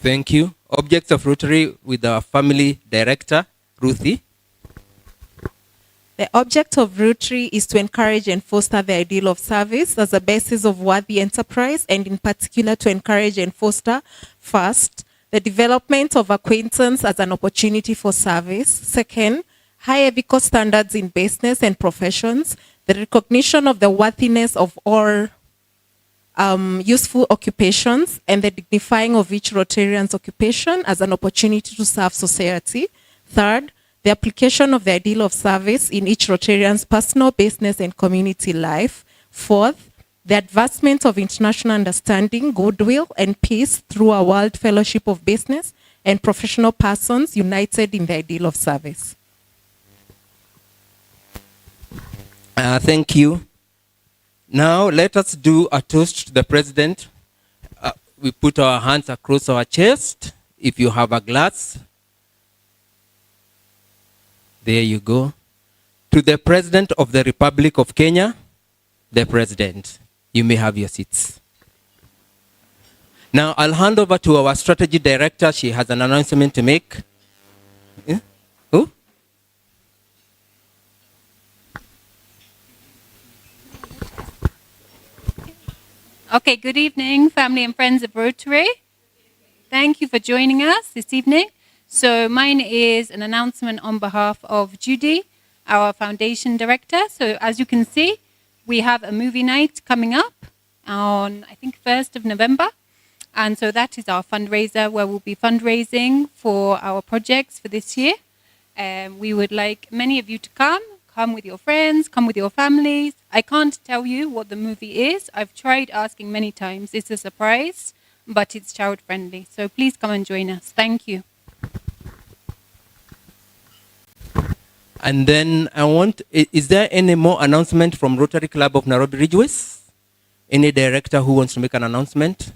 Thank you. Objects of Rotary with our family director, Ruthie. The object of Rotary is to encourage and foster the ideal of service as a basis of worthy enterprise, and in particular to encourage and foster, first, the development of acquaintance as an opportunity for service. Second, high ethical standards in business and professions, the recognition of the worthiness of all useful occupations, and the dignifying of each Rotarian's occupation as an opportunity to serve society. Third, the application of the ideal of service in each Rotarian's personal, business, and community life. Fourth, the advancement of international understanding, goodwill, and peace through a world fellowship of business and professional persons united in the ideal of service. Thank you. Now let us do a toast to the president. We put our hands across our chest. If you have a glass, there you go. To the President of the Republic of Kenya, the President. You may have your seats. Now I'll hand over to our strategy director. She has an announcement to make. Yeah? Who? Okay, good evening, family and friends of Rotary. Thank you for joining us this evening. So mine is an announcement on behalf of Judy, our foundation director. So as you can see, we have a movie night coming up on, I think, 1st of November. And so that is our fundraiser where we'll be fundraising for our projects for this year. We would like many of you to come with your friends, come with your families. I can't tell you what the movie is. I've tried asking many times. It's a surprise, but it's child friendly. So please come and join us. Thank you. And then is there any more announcement from Rotary Club of Nairobi Ridgeways? Any director who wants to make an announcement?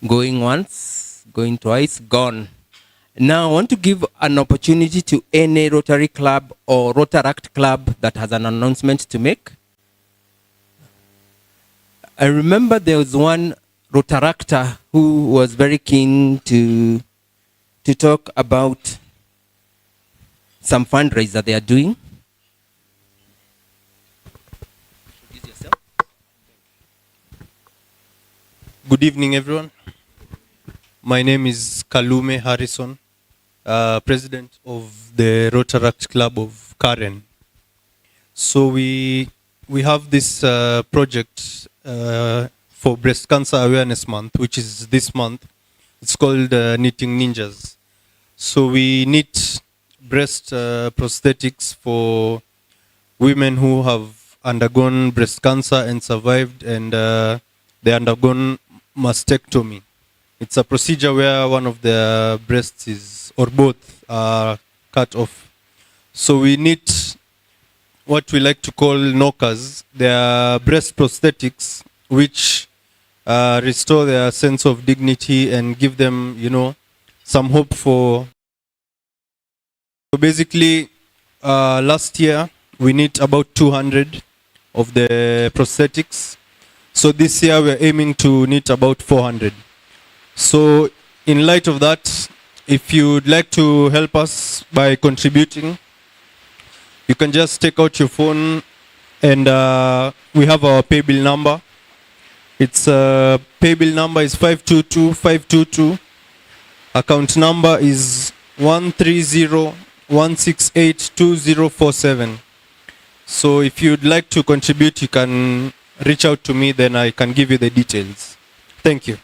Going once, going twice, gone. Now I want to give an opportunity to any Rotary Club or Rotaract Club that has an announcement to make. I remember there was one Rotaractor who was very keen to talk about some fundraiser they are doing. Good evening, everyone. My name is Kalume Harrison, president of the Rotaract Club of Karen. So we have this project for Breast Cancer Awareness Month, which is this month. It's called Knitting Ninjas. So we knit breast prosthetics for women who have undergone breast cancer and survived, and they undergone mastectomy. It's a procedure where one of the breasts is, or both, are cut off. So we knit what we like to call knockers. They are breast prosthetics which restore their sense of dignity and give them, some hope for. So basically, last year we knit about 200 of the prosthetics. So this year we're aiming to knit about 400. So in light of that, if you'd like to help us by contributing, you can just take out your phone and we have our pay bill number. Its pay bill number is 522522. Account number is 130-168-2047. So if you'd like to contribute, you can reach out to me, then I can give you the details. Thank you.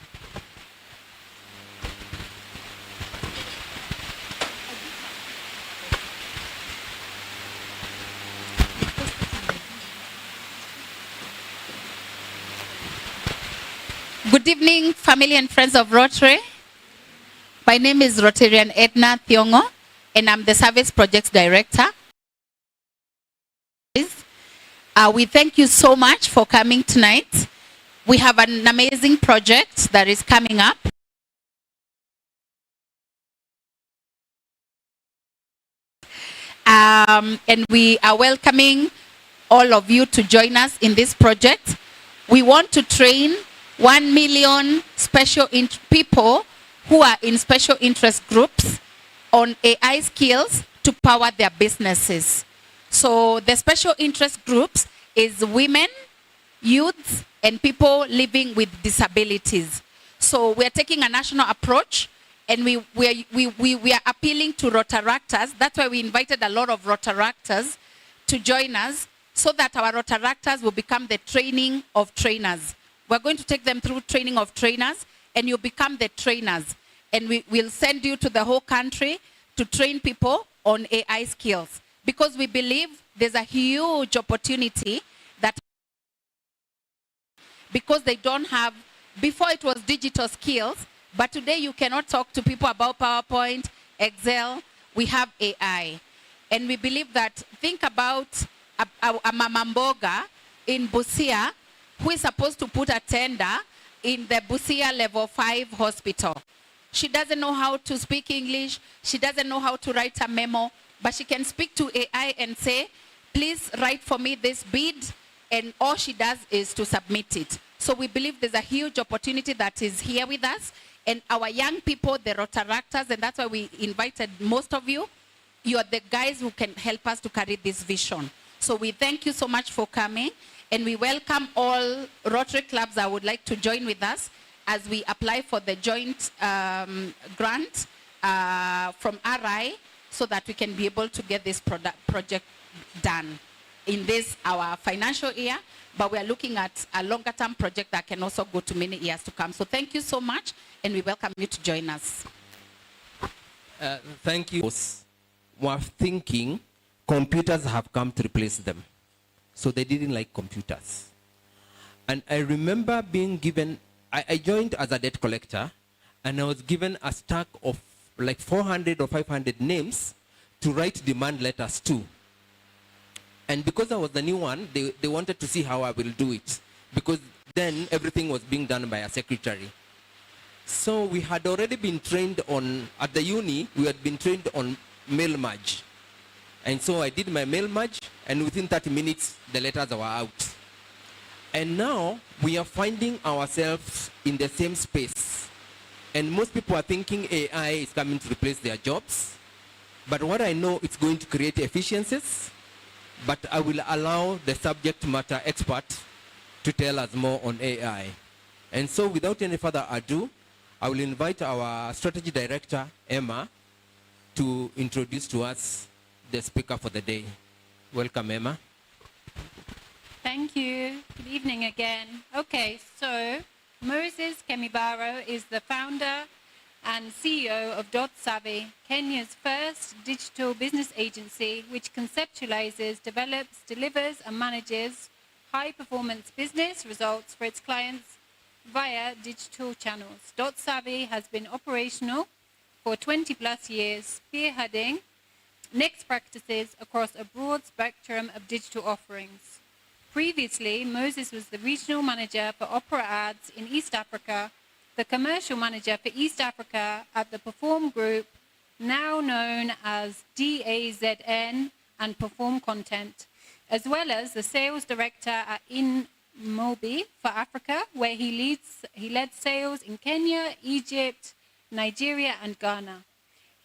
Good evening, family and friends of Rotary. My name is Rotarian Edna Thiongo, and I'm the Service Projects Director. We thank you so much for coming tonight. We have an amazing project that is coming up. And we are welcoming all of you to join us in this project. We want to train 1 million people who are in special interest groups on AI skills to power their businesses. So the special interest groups is women, youths, and people living with disabilities. So we're taking a national approach, and we are appealing to Rotaractors. That's why we invited a lot of Rotaractors to join us, so that our Rotaractors will become the training of trainers. We're going to take them through training of trainers, and you'll become the trainers. And we will send you to the whole country to train people on AI skills, because we believe there's a huge opportunity that, because they don't have, before it was digital skills, but today you cannot talk to people about PowerPoint, Excel. We have AI. And we believe that, think about a Mama Mboga in Busia who is supposed to put a tender in the Busia level 5 hospital. She doesn't know how to speak English. She doesn't know how to write a memo, but she can speak to AI and say, please write for me this bid, and all she does is to submit it. So we believe there's a huge opportunity that is here with us, and our young people, the Rotaractors, and that's why we invited most of you. You are the guys who can help us to carry this vision. So we thank you so much for coming, and we welcome all Rotary clubs that would like to join with us as we apply for the joint grant from RI, so that we can be able to get this project done in this, our financial year, but we are looking at a longer term project that can also go to many years to come. So thank you so much, and we welcome you to join us. Thank you. Were thinking computers have come to replace them. So they didn't like computers. And I remember being given, I joined as a debt collector, and I was given a stack of like 400 or 500 names to write demand letters to. And because I was the new one, they wanted to see how I will do it, because then everything was being done by a secretary. So we had already been trained on, at the uni, we had been trained on mail merge. And so I did my mail merge, and within 30 minutes, the letters were out. And now we are finding ourselves in the same space. And most people are thinking AI is coming to replace their jobs. But what I know, it's going to create efficiencies. But I will allow the subject matter expert to tell us more on AI. And so without any further ado, I will invite our strategy director, Emma, to introduce to us the speaker for the day. Welcome, Emma. Thank you. Good evening again. Okay, so Moses Kemibaro is the founder and CEO of .Savvy, Kenya's first digital business agency which conceptualizes, develops, delivers, and manages high-performance business results for its clients via digital channels. .Savvy has been operational for 20-plus years, spearheading next practices across a broad spectrum of digital offerings. Previously, Moses was the regional manager for opera ads in East Africa, the commercial manager for East Africa at the Perform Group, now known as DAZN and Perform Content, as well as the sales director at InMobi for Africa, where he led sales in Kenya, Egypt, Nigeria, and Ghana.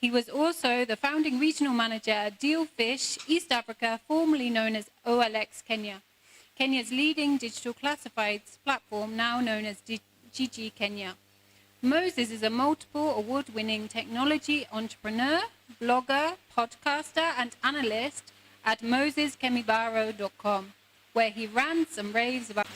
He was also the founding regional manager at Dealfish East Africa, formerly known as OLX Kenya, Kenya's leading digital classifieds platform, now known as GG Kenya. Moses is a multiple award-winning technology entrepreneur, blogger, podcaster, and analyst at moseskemibaro.com, where he rants and raves about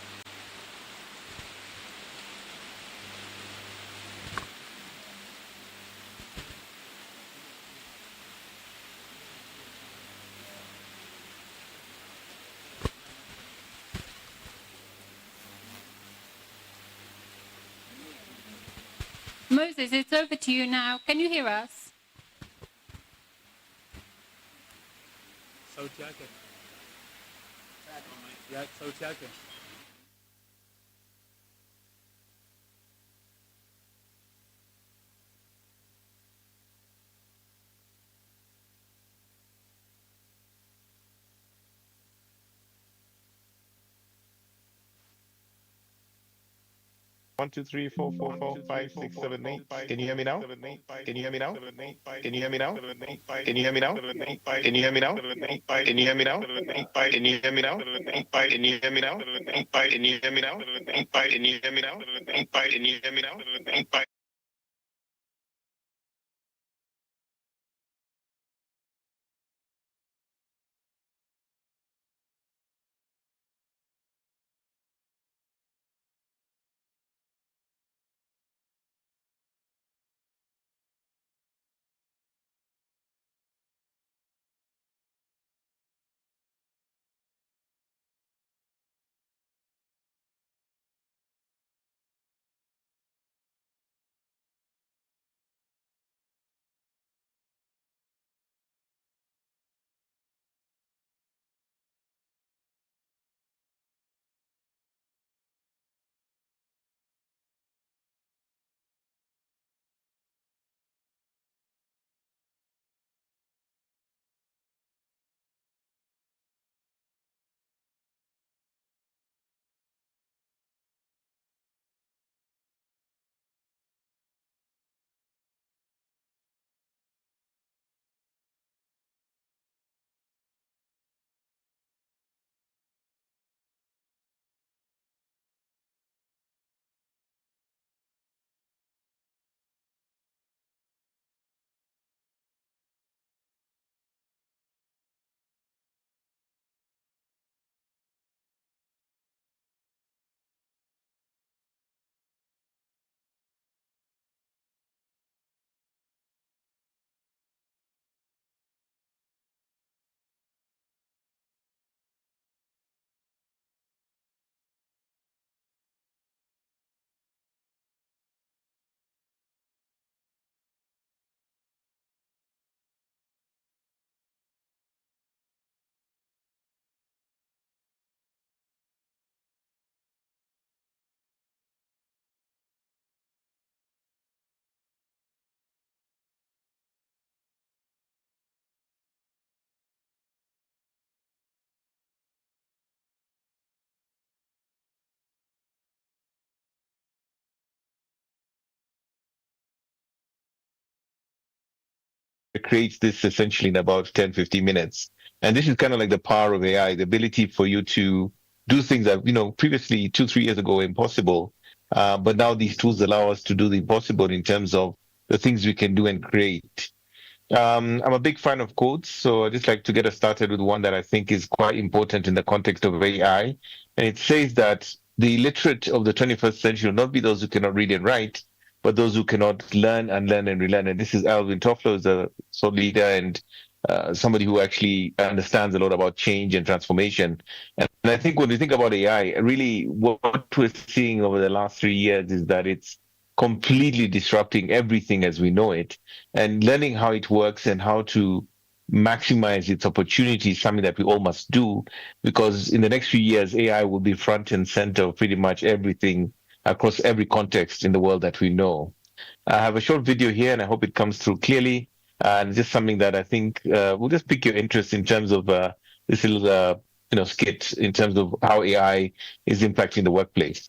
Moses, it's over to you now. Can you hear us? Sauti yake. Ya, sauti yake. 1, 2, 3, 4, 4, 4, 5, 6, 7, 8. Can you hear me now? Can you hear me now? Can you hear me now? Can you hear me now? Can you hear me now? Can you hear me now? Can you hear me now? Can you hear me now? Can you hear me now? Can you hear me now? Can you hear me now? Creates this essentially in about 10, 15 minutes. And this is kind of like the power of AI, the ability for you to do things that, previously 2, 3 years ago were impossible. But now these tools allow us to do the impossible in terms of the things we can do and create. I'm a big fan of quotes, so I just like to get us started with one that I think is quite important in the context of AI. And it says that the illiterate of the 21st century will not be those who cannot read and write, but those who cannot learn and learn and relearn. And this is Alvin Toffler, who's a thought leader and somebody who actually understands a lot about change and transformation. And I think when we think about AI, really what we're seeing over the last 3 years is that it's completely disrupting everything as we know it, and learning how it works and how to maximize its opportunities is something that we all must do, because in the next few years AI will be front and center of pretty much everything across every context in the world that we know. I have a short video here and I hope it comes through clearly, and just something that I think will just pique your interest in terms of this little skit in terms of how AI is impacting the workplace.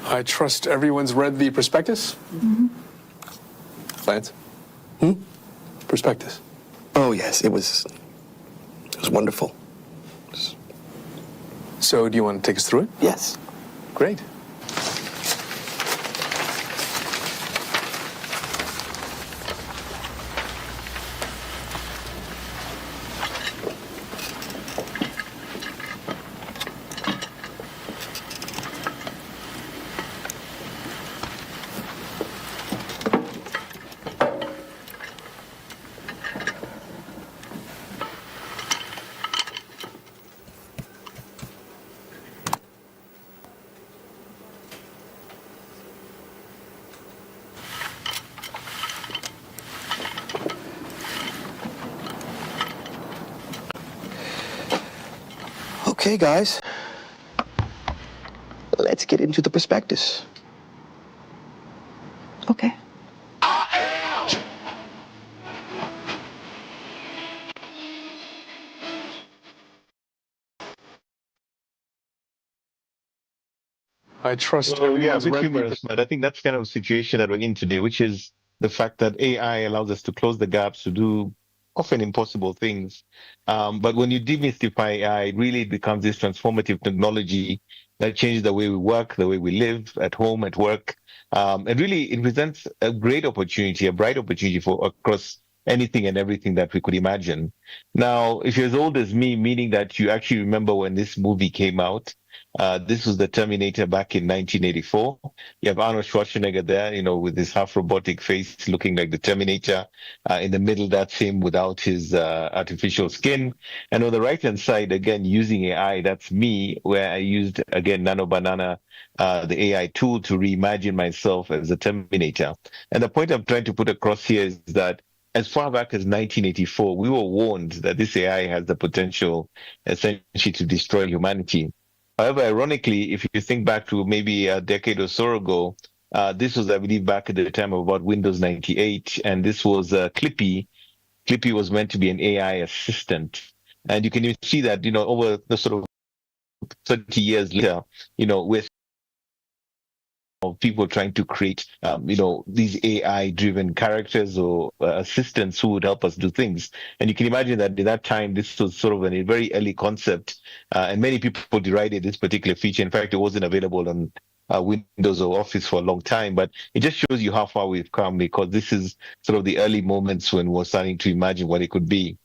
I trust everyone's read the prospectus? Lance? Prospectus. Oh, yes, it was wonderful. So do you want to take us through it? Yes. Great. Okay, guys. Let's get into the prospectus. Okay. I trust Well, yeah, a everyone's bit read the humorous, but I think that's kind of a situation that we're in today, which is the fact that AI allows us to close the gaps to do often impossible things. But when you demystify AI, really it becomes this transformative technology that changes the way we work, the way we live at home, at work. And really it presents a great opportunity, a bright opportunity for across anything and everything that we could imagine. Now, if you're as old as me, meaning that you actually remember when this movie came out, this was the Terminator back in 1984. You have Arnold Schwarzenegger there, with his half robotic face looking like the Terminator. In the middle, that's him without his artificial skin. And on the right hand side, again, using AI, that's me, where I used, again, Nano Banana, the AI tool to reimagine myself as a Terminator. And the point I'm trying to put across here is that as far back as 1984, we were warned that this AI has the potential essentially to destroy humanity. However, ironically, if you think back to maybe a decade or so ago, this was, I believe, back at the time of about Windows 98, and this was Clippy. Clippy was meant to be an AI assistant. And you can even see that, over the sort of 30 years later, we're of people trying to create, these AI-driven characters or assistants who would help us do things. And you can imagine that at that time, this was sort of a very early concept, and many people derided this particular feature. In fact, it wasn't available on Windows or Office for a long time, but it just shows you how far we've come because this is sort of the early moments when we're starting to imagine what it could be.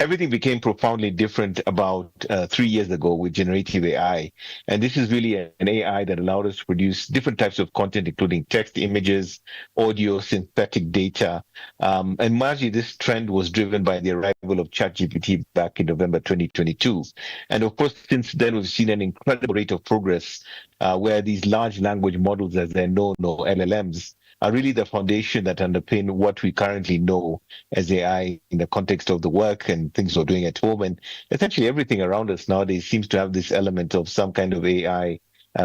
Everything became profoundly different about 3 years ago with generative AI. And this is really an AI that allowed us to produce different types of content, including text, images, audio, synthetic data. And largely, this trend was driven by the arrival of ChatGPT back in November 2022. And of course, since then, we've seen an incredible rate of progress where these large language models, as they're known, or LLMs, are really the foundation that underpin what we currently know as AI in the context of the work and things we're doing at home. And essentially everything around us nowadays seems to have this element of some kind of AI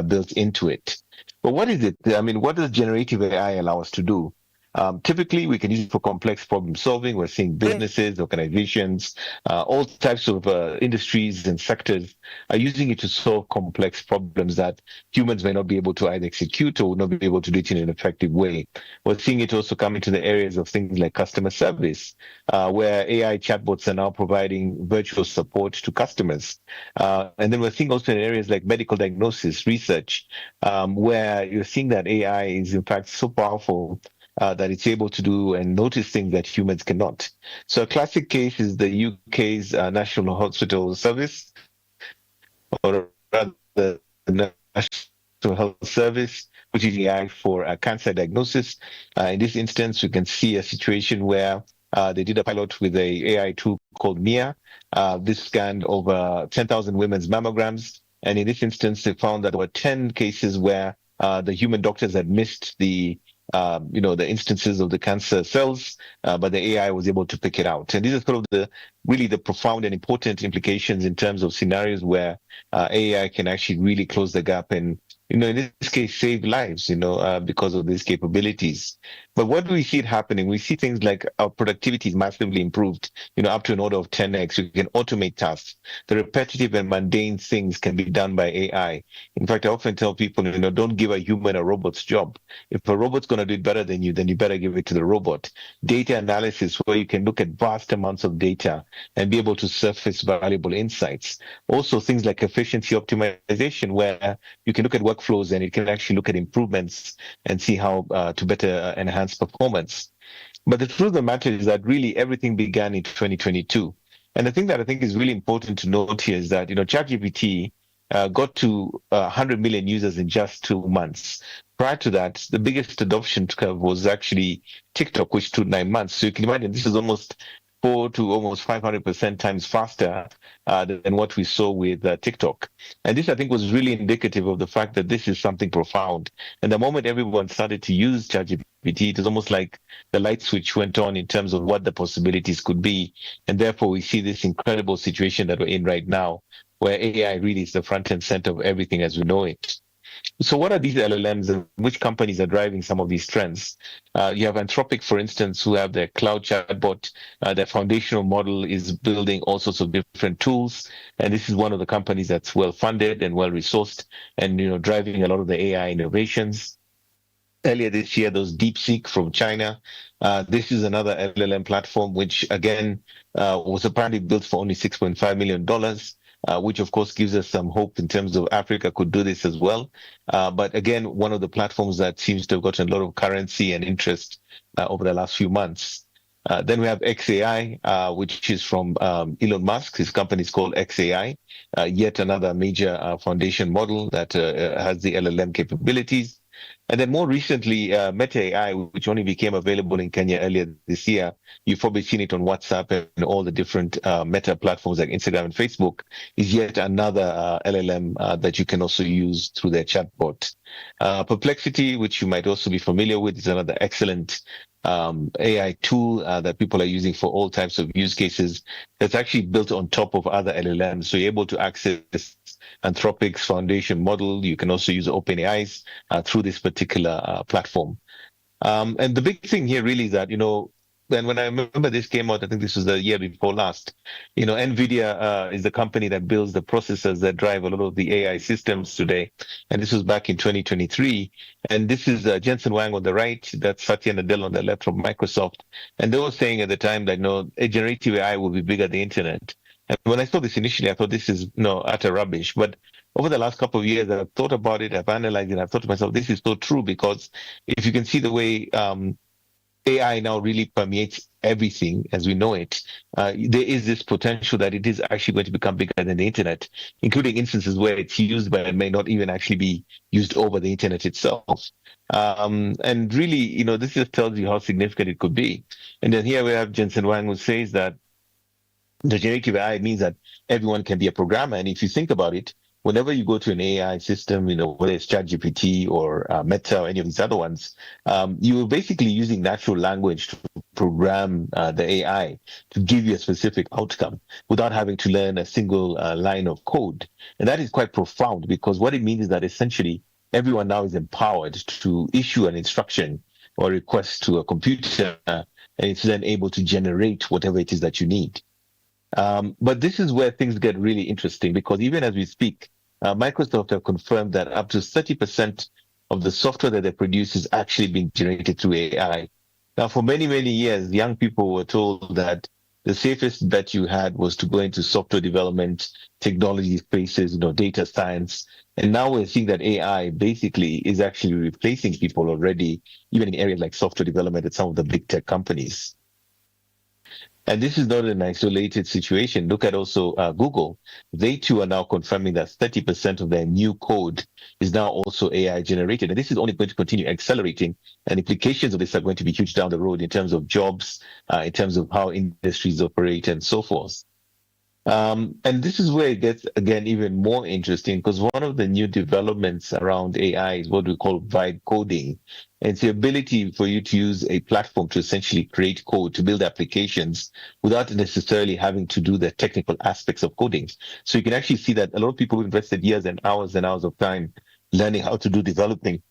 built into it. But what is it? I mean, what does generative AI allow us to do? Typically, we can use it for complex problem solving. We're seeing businesses, organizations, all types of industries and sectors are using it to solve complex problems that humans may not be able to either execute or not be able to do it in an effective way. We're seeing it also come into the areas of things like customer service, where AI chatbots are now providing virtual support to customers. And then we're seeing also in areas like medical diagnosis, research, where you're seeing that AI is in fact so powerful that it's able to do and notice things that humans cannot. So a classic case is the UK's National Hospital Service, or rather the National Health Service, which is AI for cancer diagnosis. In this instance, we can see a situation where they did a pilot with a AI tool called Mia. This scanned over 10,000 women's mammograms. And in this instance, they found that there were 10 cases where the human doctors had missed the instances of the cancer cells, but the AI was able to pick it out. And these are sort of really the profound and important implications in terms of scenarios where AI can actually really close the gap and, in this case, save lives, because of these capabilities. But what do we see it happening? We see things like our productivity is massively improved, up to an order of 10x. You can automate tasks. The repetitive and mundane things can be done by AI. In fact, I often tell people, don't give a human a robot's job. If a robot's going to do it better than you, then you better give it to the robot. Data analysis, where you can look at vast amounts of data and be able to surface valuable insights. Also, things like efficiency optimization, where you can look at workflows and it can actually look at improvements and see how to better enhance performance. But the truth of the matter is that really everything began in 2022. And the thing that I think is really important to note here is that, ChatGPT got to 100 million users in just 2 months. Prior to that, the biggest adoption curve was actually TikTok, which took 9 months. So you can imagine this is almost 4 to almost 500% times faster than what we saw with TikTok. And this, I think, was really indicative of the fact that this is something profound. And the moment everyone started to use ChatGPT, it was almost like the light switch went on in terms of what the possibilities could be. And therefore, we see this incredible situation that we're in right now, where AI really is the front and center of everything as we know it. So what are these LLMs and which companies are driving some of these trends? You have Anthropic, for instance, who have their cloud chatbot. Their foundational model is building all sorts of different tools. And this is one of the companies that's well funded and well resourced and, driving a lot of the AI innovations. Earlier this year, there was DeepSeek from China. This is another LLM platform, which again was apparently built for only $6.5 million, which of course gives us some hope in terms of Africa could do this as well. But again, one of the platforms that seems to have gotten a lot of currency and interest over the last few months. Then we have XAI, which is from Elon Musk. His company is called XAI, yet another major foundation model that has the LLM capabilities. And then more recently, Meta AI, which only became available in Kenya earlier this year. You've probably seen it on WhatsApp and all the different Meta platforms like Instagram and Facebook, is yet another LLM that you can also use through their chatbot. Perplexity, which you might also be familiar with, is another excellent AI tool that people are using for all types of use cases that's actually built on top of other LLMs. So you're able to access Anthropic's foundation model. You can also use OpenAI's through this particular platform. And the big thing here really is that, when I remember this came out, I think this was the year before last, NVIDIA is the company that builds the processors that drive a lot of the AI systems today. And this was back in 2023. And this is Jensen Huang on the right, that's Satya Nadella on the left from Microsoft. And they were saying at the time that, a generative AI will be bigger than the internet. And when I saw this initially, I thought this is utter rubbish. But over the last couple of years, I've thought about it, I've analyzed it, I've thought to myself, this is so true, because if you can see the way AI now really permeates everything as we know it, there is this potential that it is actually going to become bigger than the internet, including instances where it's used, but it may not even actually be used over the internet itself. And really, this just tells you how significant it could be. And then here we have Jensen Huang, who says that the generative AI means that everyone can be a programmer. And if you think about it, whenever you go to an AI system, whether it's ChatGPT or Meta or any of these other ones, you're basically using natural language to program the AI to give you a specific outcome without having to learn a single line of code. And that is quite profound, because what it means is that essentially everyone now is empowered to issue an instruction or request to a computer, and it's then able to generate whatever it is that you need. But this is where things get really interesting, because even as we speak, Microsoft have confirmed that up to 30% of the software that they produce is actually being generated through AI. Now, for many, many years, young people were told that the safest bet you had was to go into software development, technology spaces, data science. And now we're seeing that AI basically is actually replacing people already, even in areas like software development at some of the big tech companies. And this is not an isolated situation. Look at also Google. They too are now confirming that 30% of their new code is now also AI generated. And this is only going to continue accelerating. And implications of this are going to be huge down the road in terms of jobs, in terms of how industries operate and so forth. And this is where it gets, again, even more interesting, because one of the new developments around AI is what we call vibe coding. And it's the ability for you to use a platform to essentially create code, to build applications without necessarily having to do the technical aspects of coding. So you can actually see that a lot of people who invested years and hours of time learning how to do developing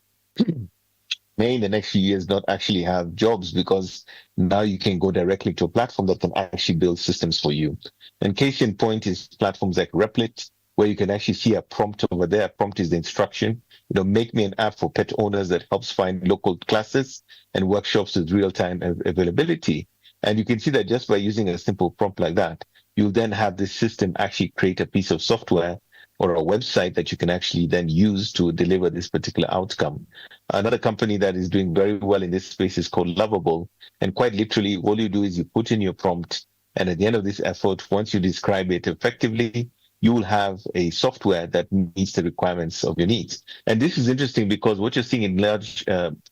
may in the next few years not actually have jobs, because now you can go directly to a platform that can actually build systems for you. And case in point is platforms like Replit, where you can actually see a prompt over there. A prompt is the instruction. Make me an app for pet owners that helps find local classes and workshops with real-time availability. And you can see that just by using a simple prompt like that, you'll then have this system actually create a piece of software or a website that you can actually then use to deliver this particular outcome. Another company that is doing very well in this space is called Lovable. And quite literally, all you do is you put in your prompt, and at the end of this effort, once you describe it effectively, you will have a software that meets the requirements of your needs. And this is interesting because what you're seeing in large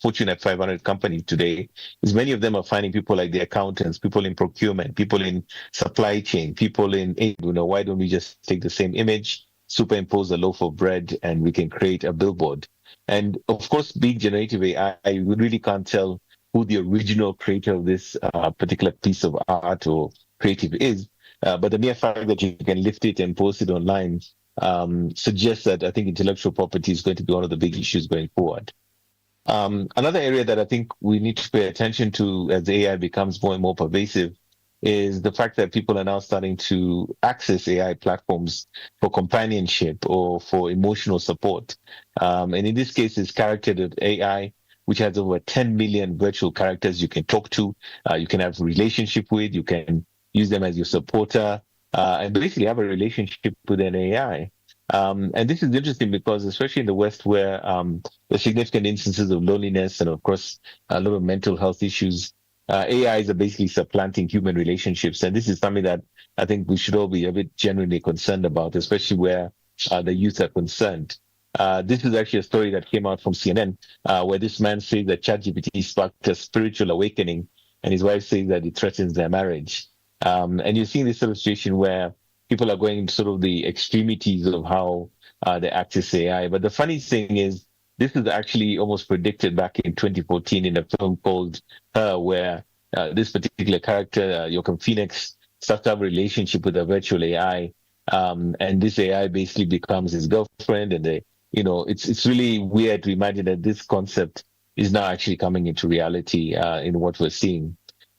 Fortune 500 companies today is many of them are finding people like the accountants, people in procurement, people in supply chain, people in, why don't we just take the same image, superimpose a loaf of bread, and we can create a billboard. And of course, being generative AI, we really can't tell who the original creator of this particular piece of art or creative is. But the mere fact that you can lift it and post it online suggests that I think intellectual property is going to be one of the big issues going forward. Another area that I think we need to pay attention to as AI becomes more and more pervasive is the fact that people are now starting to access AI platforms for companionship or for emotional support. And in this case, it's character AI, which has over 10 million virtual characters you can talk to, you can have a relationship with, you can use them as your supporter, and basically have a relationship with an AI. And this is interesting because, especially in the West, where there's significant instances of loneliness and, of course, a lot of mental health issues, AIs are basically supplanting human relationships. And this is something that I think we should all be a bit genuinely concerned about, especially where the youth are concerned. This is actually a story that came out from CNN, where this man says that ChatGPT sparked a spiritual awakening, and his wife says that it threatens their marriage. And you're seeing this illustration where people are going into sort of the extremities of how they access AI. But the funny thing is, this is actually almost predicted back in 2014 in a film called Her, where this particular character, Joaquin Phoenix, starts to have a relationship with a virtual AI. And this AI basically becomes his girlfriend. And it's really weird to imagine that this concept is now actually coming into reality in what we're seeing.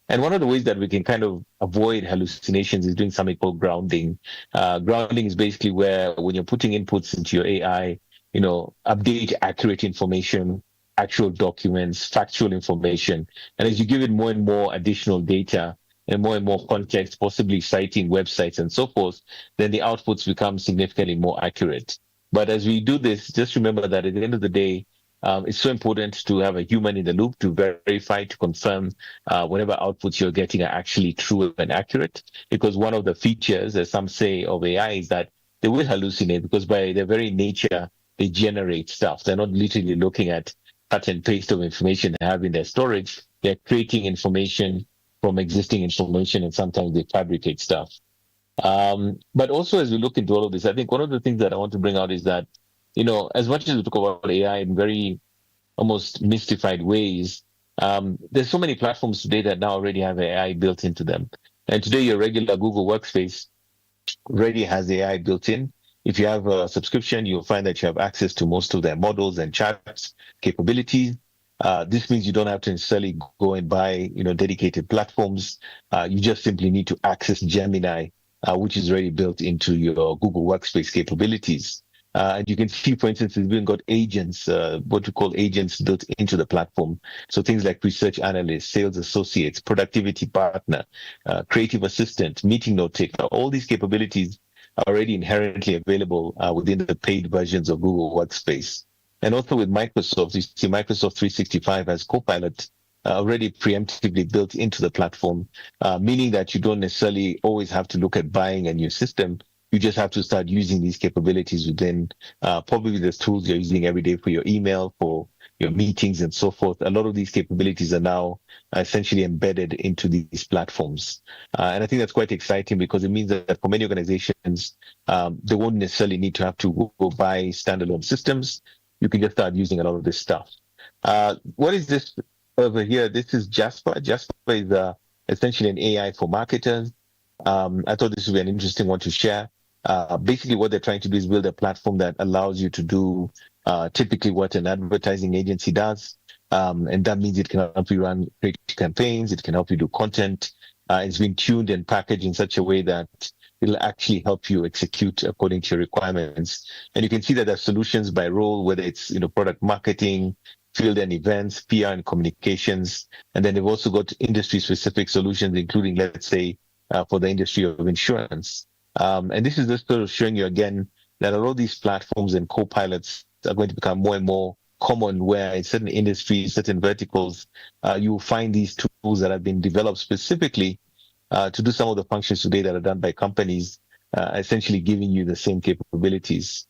And one of the ways that we can kind of avoid hallucinations is doing something called grounding. Grounding is basically where when you're putting inputs into your AI, update accurate information, actual documents, factual information. And as you give it more and more additional data and more context, possibly citing websites and so forth, then the outputs become significantly more accurate. But as we do this, just remember that at the end of the day, it's so important to have a human in the loop to verify, to confirm whatever outputs you're getting are actually true and accurate. Because one of the features, as some say, of AI is that they will hallucinate because by their very nature, they generate stuff. They're not literally looking at cut and paste of information they have in their storage. They're creating information from existing information, and sometimes they fabricate stuff. But also, as we look into all of this, I think one of the things that I want to bring out is that, as much as we talk about AI in very almost mystified ways, there's so many platforms today that now already have AI built into them. And today, your regular Google Workspace already has AI built in. If you have a subscription, you'll find that you have access to most of their models and chats capabilities. This means you don't have to necessarily go and buy, dedicated platforms. You just simply need to access Gemini, which is already built into your Google Workspace capabilities. And you can see, for instance, we've even got agents, what we call agents built into the platform. So things like research analyst, sales associates, productivity partner, creative assistant, meeting note taker, all these capabilities are already inherently available within the paid versions of Google Workspace. And also with Microsoft, you see Microsoft 365 has Copilot already preemptively built into the platform, meaning that you don't necessarily always have to look at buying a new system. You just have to start using these capabilities within probably the tools you're using every day for your email, for your meetings and so forth. A lot of these capabilities are now essentially embedded into these platforms. And I think that's quite exciting because it means that for many organizations, they won't necessarily need to have to go buy standalone systems. You can just start using a lot of this stuff. What is this over here? This is Jasper. Jasper is essentially an AI for marketers. I thought this would be an interesting one to share. Basically, what they're trying to do is build a platform that allows you to do typically what an advertising agency does. And that means it can help you run creative campaigns. It can help you do content. It's been tuned and packaged in such a way that it'll actually help you execute according to your requirements. And you can see that there's solutions by role, whether it's product marketing, field and events, PR and communications. And then they've also got industry-specific solutions, including, let's say, for the industry of insurance. And this is just sort of showing you again that a lot of these platforms and co-pilots are going to become more and more common, where in certain industries, certain verticals, you will find these tools that have been developed specifically to do some of the functions today that are done by companies, essentially giving you the same capabilities.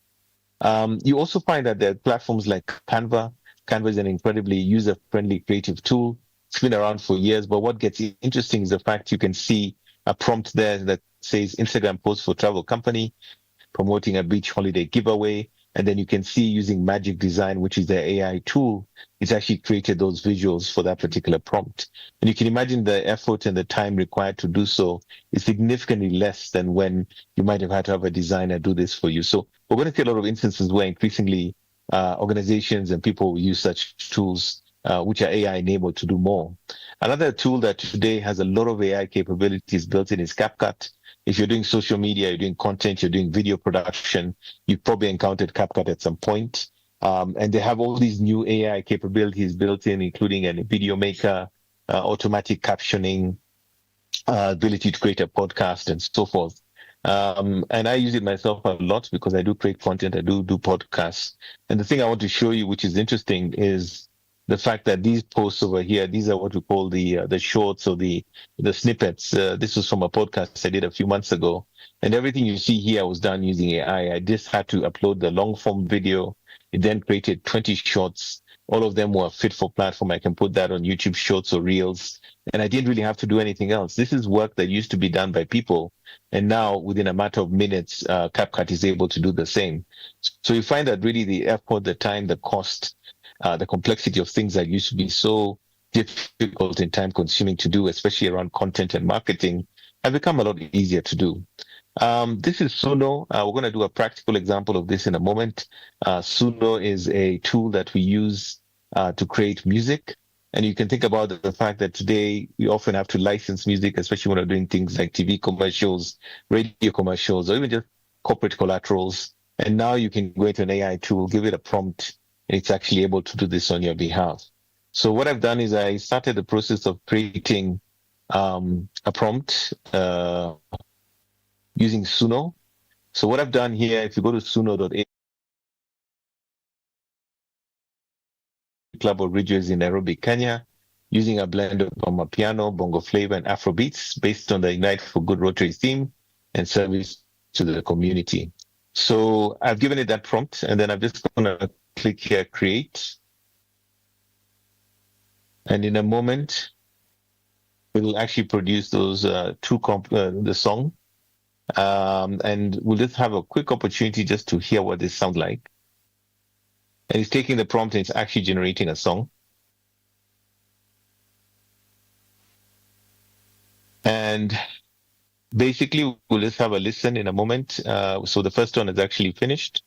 You also find that there are platforms like Canva. Canva is an incredibly user-friendly creative tool. It's been around for years, but what gets interesting is the fact you can see a prompt there that says Instagram post for travel company, promoting a beach holiday giveaway. And then you can see using Magic Design, which is the AI tool, it's actually created those visuals for that particular prompt. And you can imagine the effort and the time required to do so is significantly less than when you might have had to have a designer do this for you. So we're going to see a lot of instances where increasingly organizations and people will use such tools, which are AI enabled to do more. Another tool that today has a lot of AI capabilities built in is CapCut. If you're doing social media, you're doing content, you're doing video production, you've probably encountered CapCut at some point. And they have all these new AI capabilities built in, including a video maker, automatic captioning, ability to create a podcast, and so forth. And I use it myself a lot because I do create content, I do podcasts. And the thing I want to show you, which is interesting, is the fact that these posts over here, these are what we call the shorts or the snippets. This was from a podcast I did a few months ago, and everything you see here was done using AI. I just had to upload the long form video. It then created 20 shorts. All of them were fit for platform. I can put that on YouTube Shorts or Reels, and I didn't really have to do anything else. This is work that used to be done by people, and now within a matter of minutes, CapCut is able to do the same. So you find that really the effort, the time, the cost, the complexity of things that used to be so difficult and time consuming to do, especially around content and marketing, have become a lot easier to do. This is Suno. We're going to do a practical example of this in a moment. Suno is a tool that we use to create music. And you can think about the fact that today we often have to license music, especially when we're doing things like TV commercials, radio commercials, or even just corporate collaterals. And now you can go into an AI tool, give it a prompt, and it's actually able to do this on your behalf. So what I've done is I started the process of creating a prompt using Suno. So what I've done here, if you go to suno.ai, Club of Ridgeways in Nairobi, Kenya, using a blend of Amapiano, Bongo Flava, and Afrobeats based on the Ignite for Good Rotary theme and service to the community. So I've given it that prompt, and then I'm just going to click here, create. And in a moment, it will actually produce those the song. And we'll just have a quick opportunity just to hear what this sounds like. And it's taking the prompt and it's actually generating a song. And basically, we'll just have a listen in a moment. So the first one is actually finished.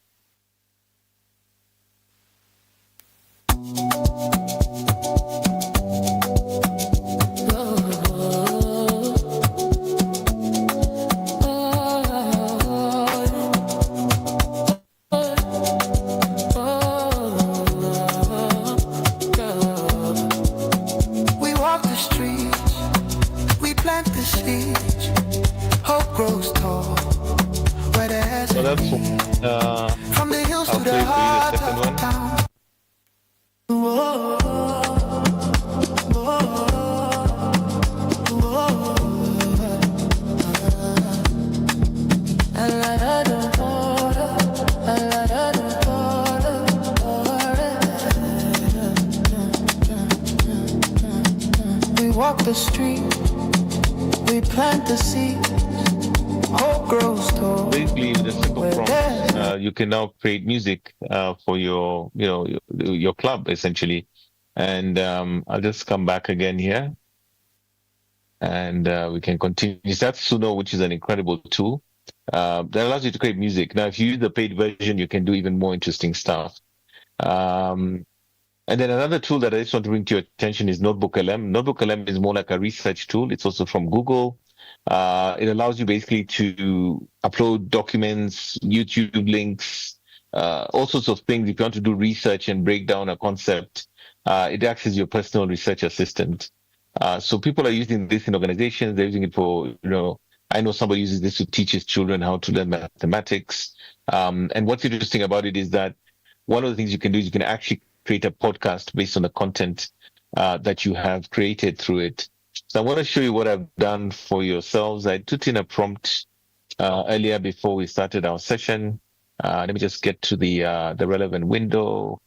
So that's from the hills to the heart of town. We walk the street, we plant the seed. Basically, with a simple prompt, you can now create music for your club essentially. And I'll just come back again here, and we can continue. That's Suno, which is an incredible tool that allows you to create music. Now, if you use the paid version, you can do even more interesting stuff. And then another tool that I just want to bring to your attention is Notebook LM. Notebook LM is more like a research tool. It's also from Google. It allows you basically to upload documents, YouTube links, all sorts of things. If you want to do research and break down a concept, it acts as your personal research assistant. So people are using this in organizations. They're using it for, I know somebody uses this to teach his children how to learn mathematics. And what's interesting about it is that one of the things you can do is you can actually create a podcast based on the content that you have created through it. So I want to show you what I've done for yourselves. I took in a prompt earlier before we started our session. Let me just get to the relevant window.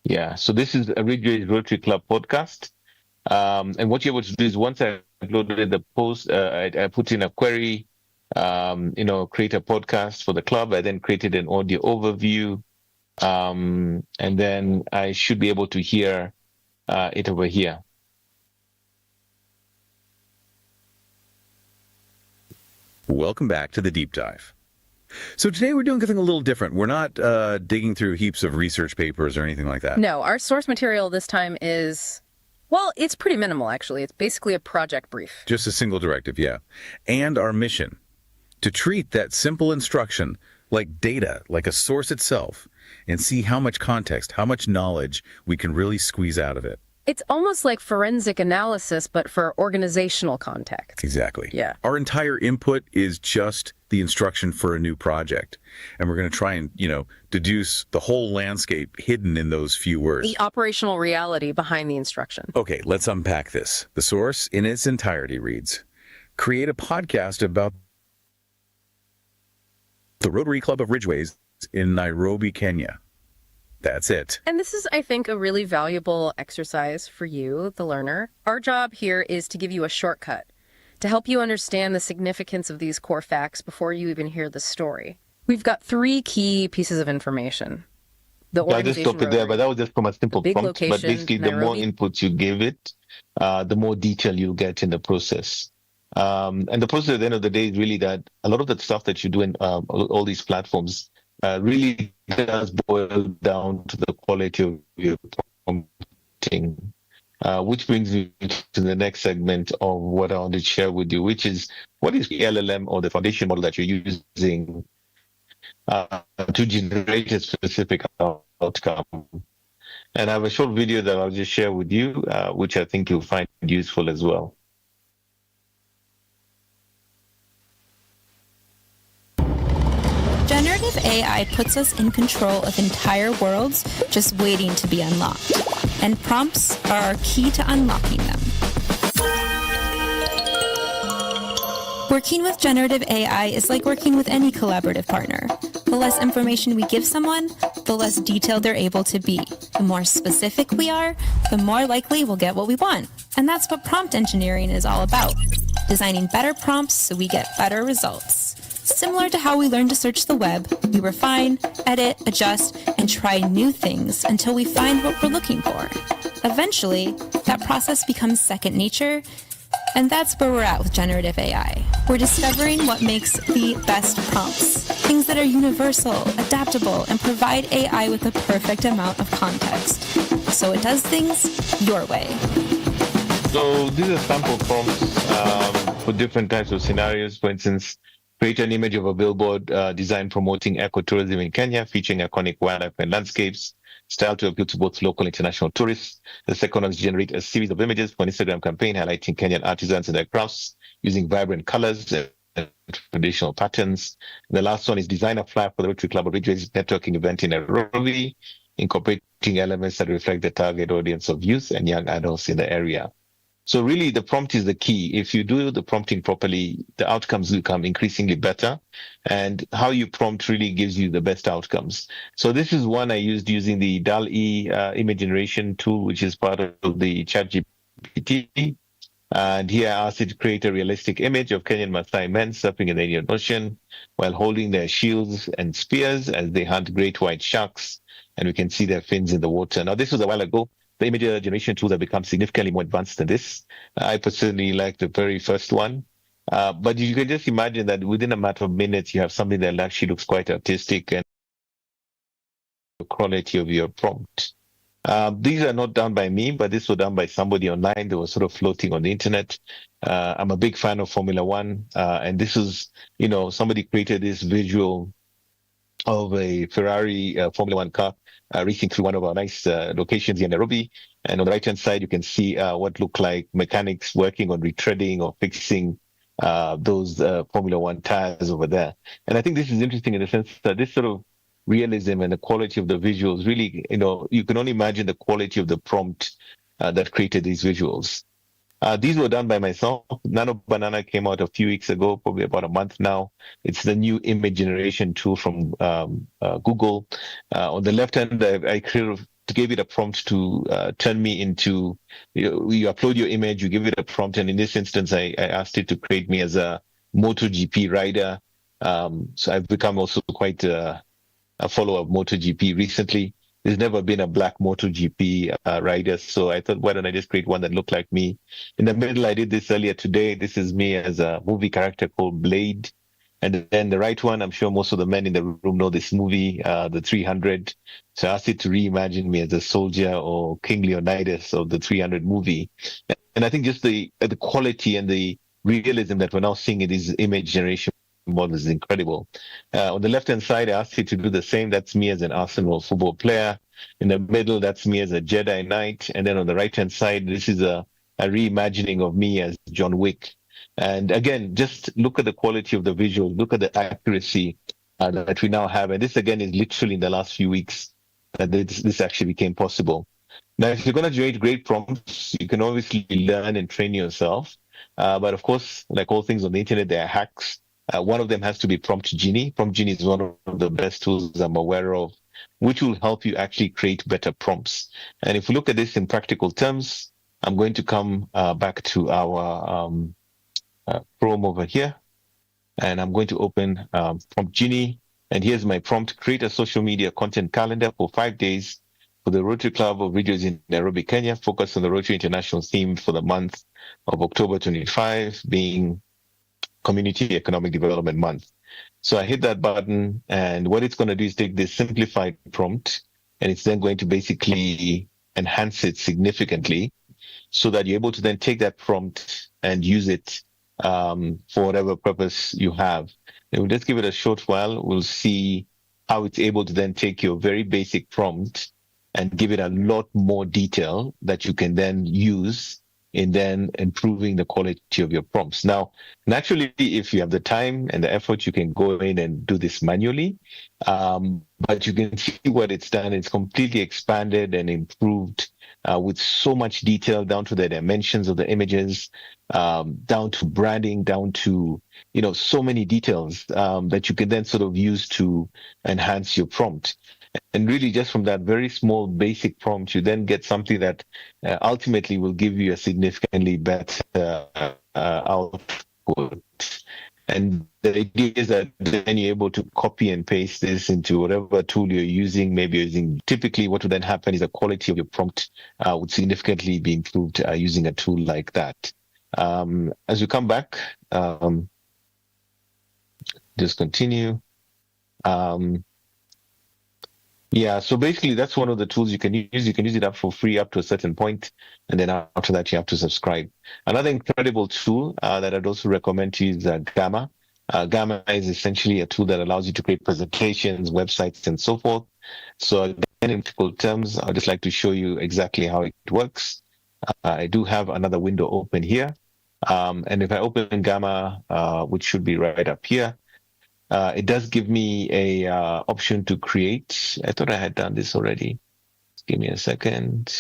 Yeah, so this is a Ridgeways Rotary Club podcast. And what you're able to do is once I uploaded the post, I put in a query, create a podcast for the club. I then created an audio overview. And then I should be able to hear it over here. Welcome back to the deep dive. So today we're doing something a little different. We're not digging through heaps of research papers or anything like that. No, our source material this time is, well, it's pretty minimal, actually. It's basically a project brief. Just a single directive, yeah. And our mission, to treat that simple instruction like data, like a source itself, and see how much context, how much knowledge we can really squeeze out of it. It's almost like forensic analysis, but for organizational context. Exactly. Yeah. Our entire input is just the instruction for a new project. And we're going to try and, deduce the whole landscape hidden in those few words. The operational reality behind the instruction. Okay, let's unpack this. The source in its entirety reads, create a podcast about the Rotary Club of Ridgeways in Nairobi, Kenya. That's it. And this is, I think, a really valuable exercise for you, the learner. Our job here is to give you a shortcut to help you understand the significance of these core facts before you even hear the story. We've got 3 key pieces of information. I just stopped it there, but that was just from a simple prompt. Location, but basically, Nairobi. The more inputs you give it, the more detail you'll get in the process. And the process at the end of the day is really that a lot of the stuff that you do in all these platforms really does boil down to the quality of your prompting, which brings me to the next segment of what I want to share with you, which is what is the LLM or the foundation model that you're using to generate a specific outcome. And I have a short video that I'll just share with you, which I think you'll find useful as well. Generative AI puts us in control of entire worlds just waiting to be unlocked. And prompts are our key to unlocking them. Working with generative AI is like working with any collaborative partner. The less information we give someone, the less detailed they're able to be. The more specific we are, the more likely we'll get what we want. And that's what prompt engineering is all about. Designing better prompts so we get better results. Similar to how we learn to search the web, we refine, edit, adjust, and try new things until we find what we're looking for. Eventually, that process becomes second nature, and that's where we're at with generative AI. We're discovering what makes the best prompts, things that are universal, adaptable, and provide AI with the perfect amount of context, so it does things your way. So these are sample prompts for different types of scenarios. For instance, create an image of a billboard designed promoting ecotourism in Kenya, featuring iconic wildlife and landscapes, style to appeal to both local and international tourists. The second one is generate a series of images for an Instagram campaign highlighting Kenyan artisans and their crafts using vibrant colors and traditional patterns. The last one is design a flyer for the Rotary Club of Ridgeways networking event in Nairobi, incorporating elements that reflect the target audience of youth and young adults in the area. So really, the prompt is the key. If you do the prompting properly, the outcomes become increasingly better. And how you prompt really gives you the best outcomes. So this is one I used using the DALL-E image generation tool, which is part of the ChatGPT. And here I asked it to create a realistic image of Kenyan Maasai men surfing in the Indian Ocean while holding their shields and spears as they hunt great white sharks. And we can see their fins in the water. Now, this was a while ago. The image generation tools have become significantly more advanced than this. I personally like the very first one. But you can just imagine that within a matter of minutes, you have something that actually looks quite artistic and the quality of your prompt. These are not done by me, but this was done by somebody online that was sort of floating on the internet. I'm a big fan of Formula One. And this is, somebody created this visual of a Ferrari Formula One car racing through one of our nice locations here in Nairobi. And on the right-hand side, you can see what look like mechanics working on retreading or fixing those Formula One tires over there. And I think this is interesting in the sense that this sort of realism and the quality of the visuals really, you can only imagine the quality of the prompt that created these visuals. These were done by myself. Nano Banana came out a few weeks ago, probably about a month now. It's the new image generation tool from Google. On the left hand, I gave it a prompt to turn me into, you upload your image, you give it a prompt. And in this instance, I asked it to create me as a MotoGP rider. So I've become also quite a follower of MotoGP recently. There's never been a black MotoGP rider, so I thought, why don't I just create one that looked like me? In the middle, I did this earlier today. This is me as a movie character called Blade. And then the right one, I'm sure most of the men in the room know this movie, the 300. So I asked it to reimagine me as a soldier or King Leonidas of the 300 movie. And I think just the quality and the realism that we're now seeing in these image generation models is incredible. On the left-hand side, I asked you to do the same. That's me as an Arsenal football player. In the middle, that's me as a Jedi Knight. And then on the right-hand side, this is a reimagining of me as John Wick. And again, just look at the quality of the visual, look at the accuracy that we now have. And this, again, is literally in the last few weeks that this actually became possible. Now, if you're going to generate great prompts, you can obviously learn and train yourself. But of course, like all things on the internet, there are hacks. One of them has to be Prompt Genie. Prompt Genie is one of the best tools I'm aware of, which will help you actually create better prompts. And if we look at this in practical terms, I'm going to come back to our Chrome over here, and I'm going to open Prompt Genie. And here's my prompt: create a social media content calendar for 5 days for the Rotary Club of Ridgeways in Nairobi, Kenya, focus on the Rotary International theme for the month of October 25, being Community Economic Development Month. So I hit that button, and what it's going to do is take this simplified prompt, and it's then going to basically enhance it significantly so that you're able to then take that prompt and use it for whatever purpose you have. And we'll just give it a short while. We'll see how it's able to then take your very basic prompt and give it a lot more detail that you can then use in then improving the quality of your prompts. Now, naturally, if you have the time and the effort, you can go in and do this manually. But you can see what it's done. It's completely expanded and improved with so much detail down to the dimensions of the images, down to branding, down to, so many details that you can then sort of use to enhance your prompt. And really, just from that very small basic prompt, you then get something that ultimately will give you a significantly better output. And the idea is that then you're able to copy and paste this into whatever tool you're using. Maybe you're using, typically what would then happen is the quality of your prompt would significantly be improved using a tool like that. As we come back, just continue. Yeah, so basically that's one of the tools you can use. You can use it up for free up to a certain point, and then after that you have to subscribe. Another incredible tool that I'd also recommend to use is Gamma. Gamma is essentially a tool that allows you to create presentations, websites, and so forth. So again, in practical terms, I'd just like to show you exactly how it works. I do have another window open here. And if I open Gamma, which should be right up here, it does give me a option to create. I thought I had done this already. Just give me a second.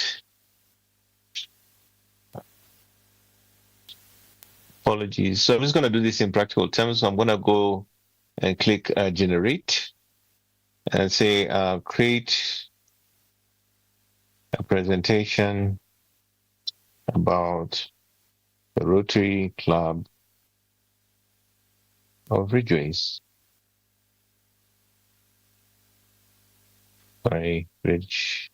Apologies. So I'm just going to do this in practical terms. So I'm going to go and click generate and say create a presentation about the Rotary Club of Ridgeways. Sorry, Ridgeways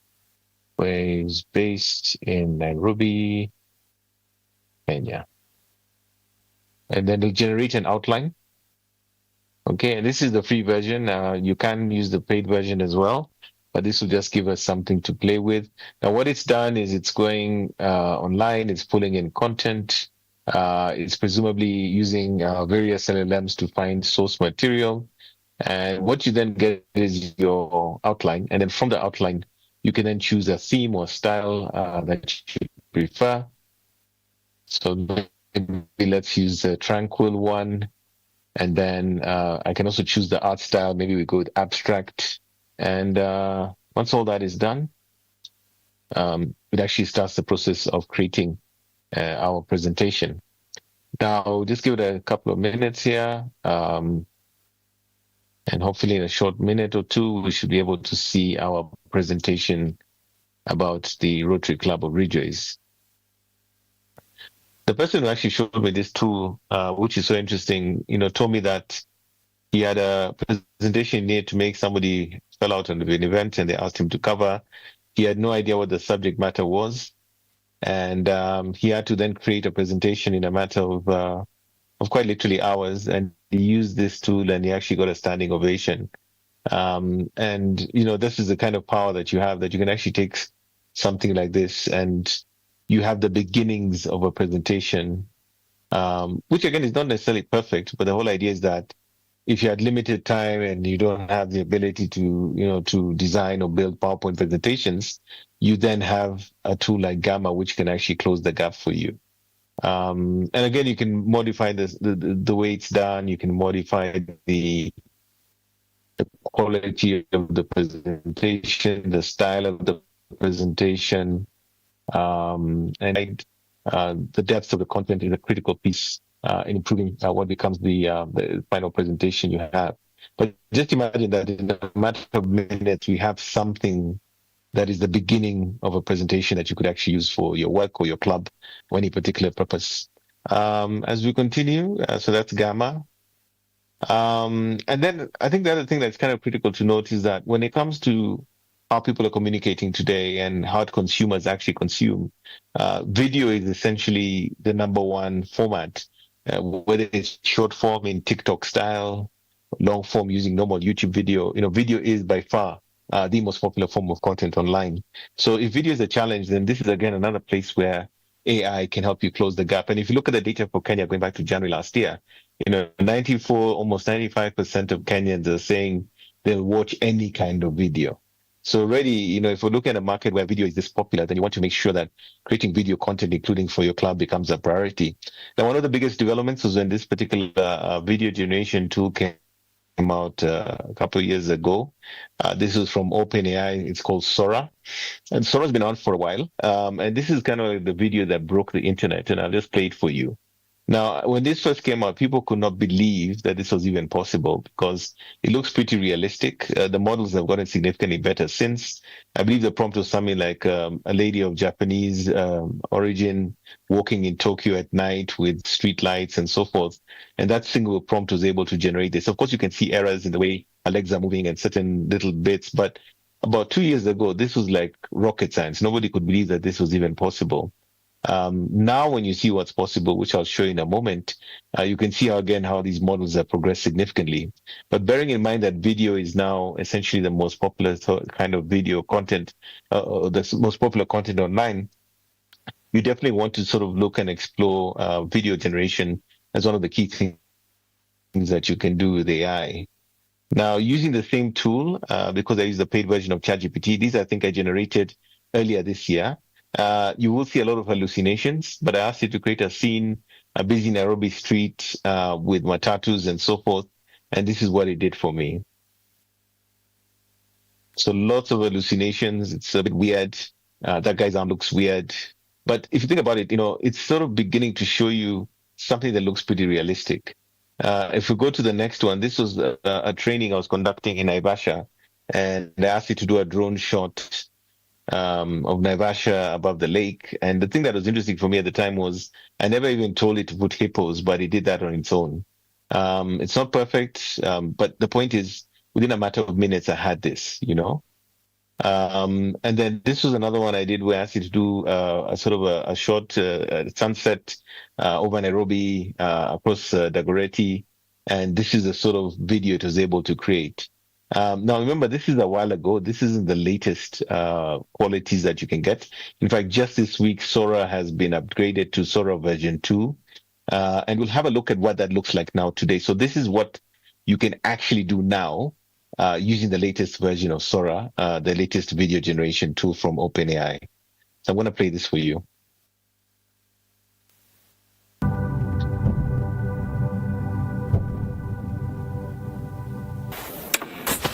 based in Nairobi, Kenya. And then it'll generate an outline. Okay, and this is the free version. You can use the paid version as well, but this will just give us something to play with. Now, what it's done is it's going online, it's pulling in content, it's presumably using various LLMs to find source material. And what you then get is your outline. And then from the outline, you can then choose a theme or style that you prefer. So maybe let's use a tranquil one. And then I can also choose the art style. Maybe we go with abstract. And once all that is done, it actually starts the process of creating our presentation. Now, just give it a couple of minutes here. And hopefully in a short minute or two, we should be able to see our presentation about the Rotary Club of Ridgeways. The person who actually showed me this tool, which is so interesting, told me that he had a presentation he needed to make. Somebody fell out of an event and they asked him to cover. He had no idea what the subject matter was. And he had to then create a presentation in a matter of quite literally hours. And he used this tool and he actually got a standing ovation. And, you know, this is the kind of power that you have, that you can actually take something like this and you have the beginnings of a presentation, which again is not necessarily perfect, but the whole idea is that if you had limited time and you don't have the ability to, you know, to design or build PowerPoint presentations, you then have a tool like Gamma, which can actually close the gap for you. And again, you can modify this, the way it's done. You can modify the quality of the presentation, the style of the presentation, and the depth of the content is a critical piece in improving what becomes the final presentation you have. But just imagine that in a matter of minutes, we have something that is the beginning of a presentation that you could actually use for your work or your club or any particular purpose. As we continue, so that's Gamma. And then I think the other thing that's kind of critical to note is that when it comes to how people are communicating today and how consumers actually consume, video is essentially the number one format, whether it's short form in TikTok style, long form using normal YouTube video. You know, video is by far the most popular form of content online. So if video is a challenge, then this is again another place where AI can help you close the gap. And if you look at the data for Kenya going back to January last year, you know, 94, almost 95% of Kenyans are saying they'll watch any kind of video. So already, you know, if we're looking at a market where video is this popular, then you want to make sure that creating video content, including for your club, becomes a priority. Now, one of the biggest developments was when this particular video generation tool came out a couple of years ago. This is from OpenAI. It's called Sora. And Sora's been on for a while. And this is kind of like the video that broke the internet. And I'll just play it for you. Now, when this first came out, people could not believe that this was even possible because it looks pretty realistic. The models have gotten significantly better since. I believe the prompt was something like a lady of Japanese origin walking in Tokyo at night with street lights and so forth. And that single prompt was able to generate this. Of course, you can see errors in the way our legs are moving and certain little bits. But about 2 years ago, this was like rocket science. Nobody could believe that this was even possible. Now, when you see what's possible, which I'll show you in a moment, you can see how these models have progressed significantly. But bearing in mind that video is now essentially the most popular kind of video content, the most popular content online, you definitely want to sort of look and explore video generation as one of the key things that you can do with AI. Now, using the same tool, because I use the paid version of ChatGPT, these I think I generated earlier this year. You will see a lot of hallucinations, but I asked you to create a scene, a busy Nairobi street with matatus and so forth, and this is what it did for me. So lots of hallucinations. It's a bit weird. That guy's arm looks weird. But if you think about it, you know, it's sort of beginning to show you something that looks pretty realistic. If we go to the next one, this was a training I was conducting in Naivasha, and I asked you to do a drone shot of Naivasha above the lake. And the thing that was interesting for me at the time was I never even told it to put hippos, but it did that on its own. It's not perfect, but the point is within a matter of minutes, I had this, you know. And then this was another one I did where I asked you to do a sort of a short sunset over Nairobi across Dagoretti. And this is the sort of video it was able to create. Now, remember, this is a while ago. This isn't the latest qualities that you can get. In fact, just this week, Sora has been upgraded to Sora version 2. And we'll have a look at what that looks like now today. So this is what you can actually do now using the latest version of Sora, the latest video generation tool from OpenAI. So I'm going to play this for you.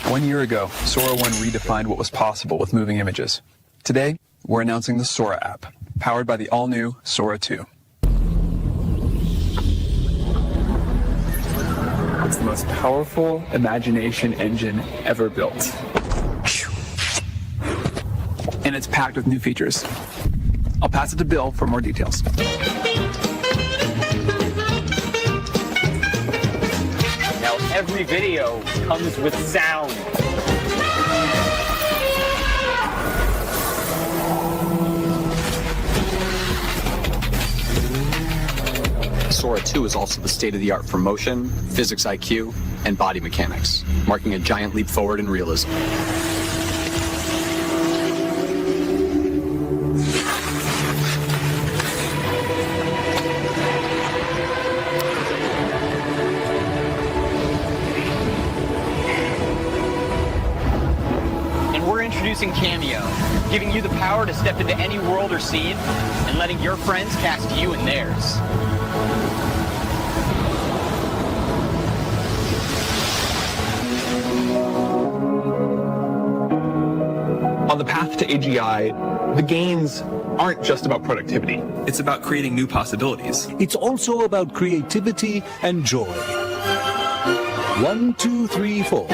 One year ago, Sora 1 redefined what was possible with moving images. Today, we're announcing the Sora app, powered by the all-new Sora 2. It's the most powerful imagination engine ever built. And it's packed with new features. I'll pass it to Bill for more details. Now, every video comes with sound. Sora 2 is also the state-of-the-art for motion, physics IQ, and body mechanics, marking a giant leap forward in realism. Introducing Cameo, giving you the power to step into any world or scene and letting your friends cast you in theirs. On the path to AGI, the gains aren't just about productivity. It's about creating new possibilities. It's also about creativity and joy. 1, 2, 3, 4.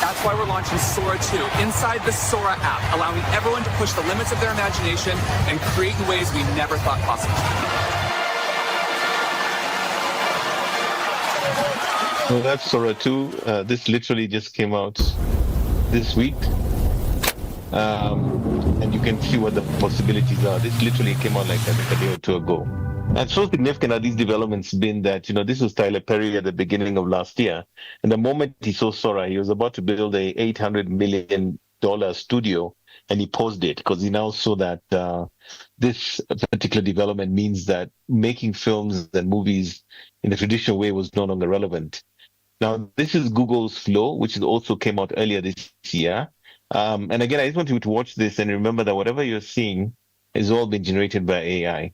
That's why we're launching Sora 2 inside the Sora app, allowing everyone to push the limits of their imagination and create in ways we never thought possible. Well, that's Sora 2. This literally just came out this week. And you can see what the possibilities are. This literally came out like a day or two ago. And so significant are these developments been that, this was Tyler Perry at the beginning of last year. And the moment he saw Sora, he was about to build a $800 million studio, and he paused it because he now saw that this particular development means that making films and movies in the traditional way was no longer relevant. Now, this is Google's Flow, which also came out earlier this year. And again, I just want you to watch this and remember that whatever you're seeing has all been generated by AI.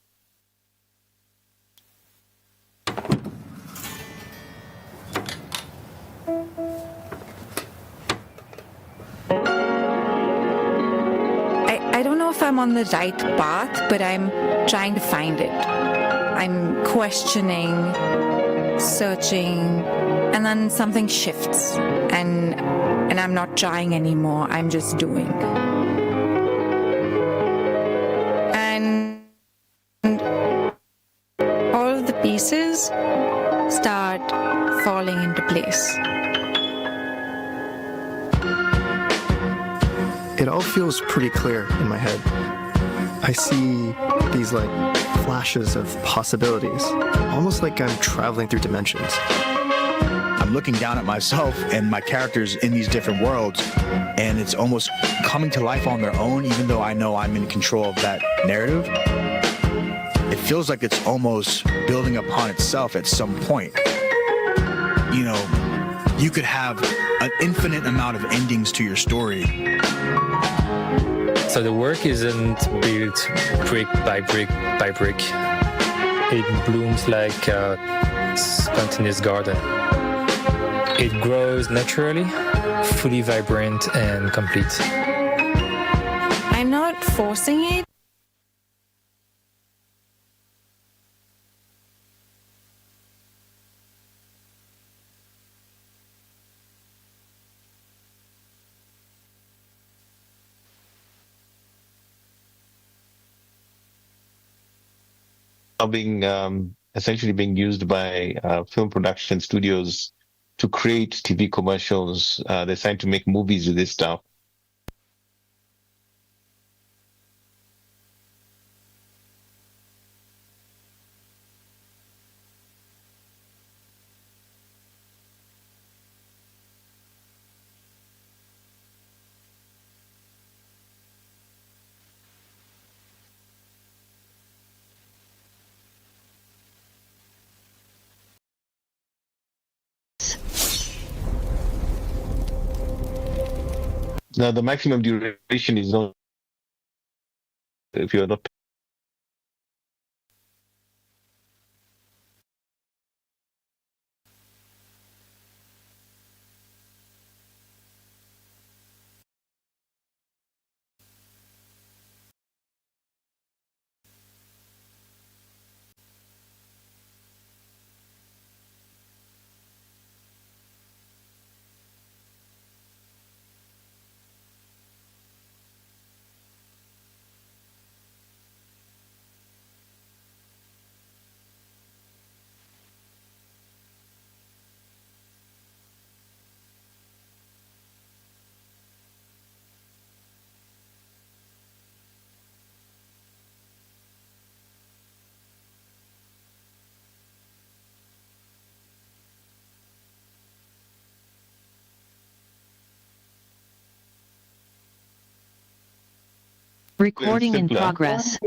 I don't know if I'm on the right path, but I'm trying to find it. I'm questioning, searching, and then something shifts, and I'm not trying anymore. I'm just doing. And all of the pieces start falling into place. It all feels pretty clear in my head. I see these flashes of possibilities, almost like I'm traveling through dimensions. I'm looking down at myself and my characters in these different worlds, and it's almost coming to life on their own, even though I know I'm in control of that narrative. It feels like it's almost building upon itself at some point. You could have an infinite amount of endings to your story. So the work isn't built brick by brick by brick. It blooms like a spontaneous garden. It grows naturally, fully vibrant and complete. I'm not forcing it. Essentially being used by film production studios to create TV commercials. They're trying to make movies with this stuff. Now, the maximum duration is not, if you're not. Recording in simpler. progress.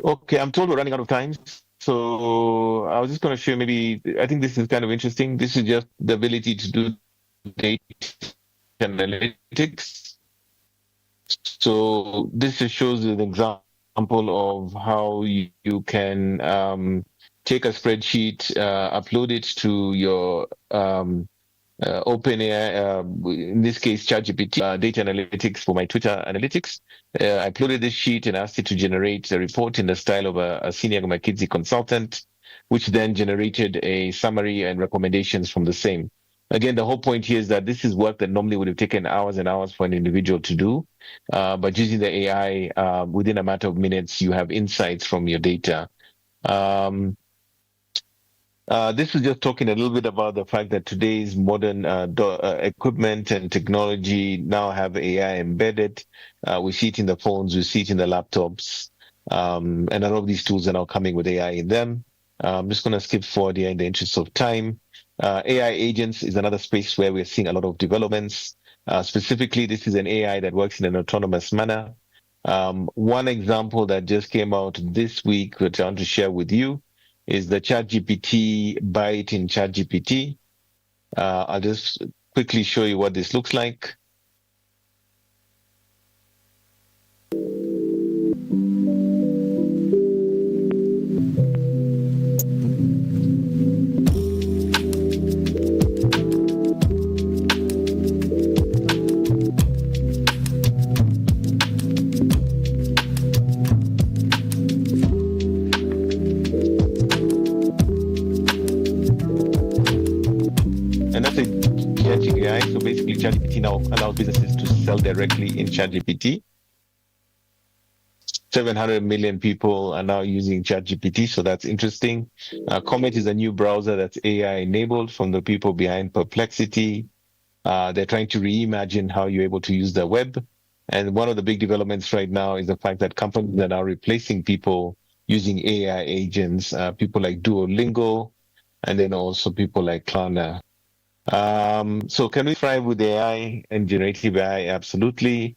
Okay, I'm told we're running out of time. So I was just going to show you maybe, I think this is kind of interesting. This is just the ability to do data analytics. So this just shows an example of how you can take a spreadsheet, upload it to your OpenAI, in this case, ChatGPT, data analytics for my Twitter analytics. I uploaded this sheet and asked it to generate a report in the style of a senior McKinsey consultant, which then generated a summary and recommendations from the same. Again, the whole point here is that this is work that normally would have taken hours and hours for an individual to do. But using the AI, within a matter of minutes, you have insights from your data. This is just talking a little bit about the fact that today's modern equipment and technology now have AI embedded. We see it in the phones, we see it in the laptops, and a lot of these tools are now coming with AI in them. I'm just going to skip forward here in the interest of time. AI agents is another space where we're seeing a lot of developments. Specifically, this is an AI that works in an autonomous manner. One example that just came out this week, which I want to share with you, is the ChatGPT byte in ChatGPT. I'll just quickly show you what this looks like. And that's a agentic AI. So basically, ChatGPT now allows businesses to sell directly in ChatGPT. 700 million people are now using ChatGPT, so that's interesting. Comet is a new browser that's AI enabled from the people behind Perplexity. They're trying to reimagine how you're able to use the web. And one of the big developments right now is the fact that companies are now replacing people using AI agents, people like Duolingo, and then also people like Klarna. So can we thrive with AI and generative AI? Absolutely.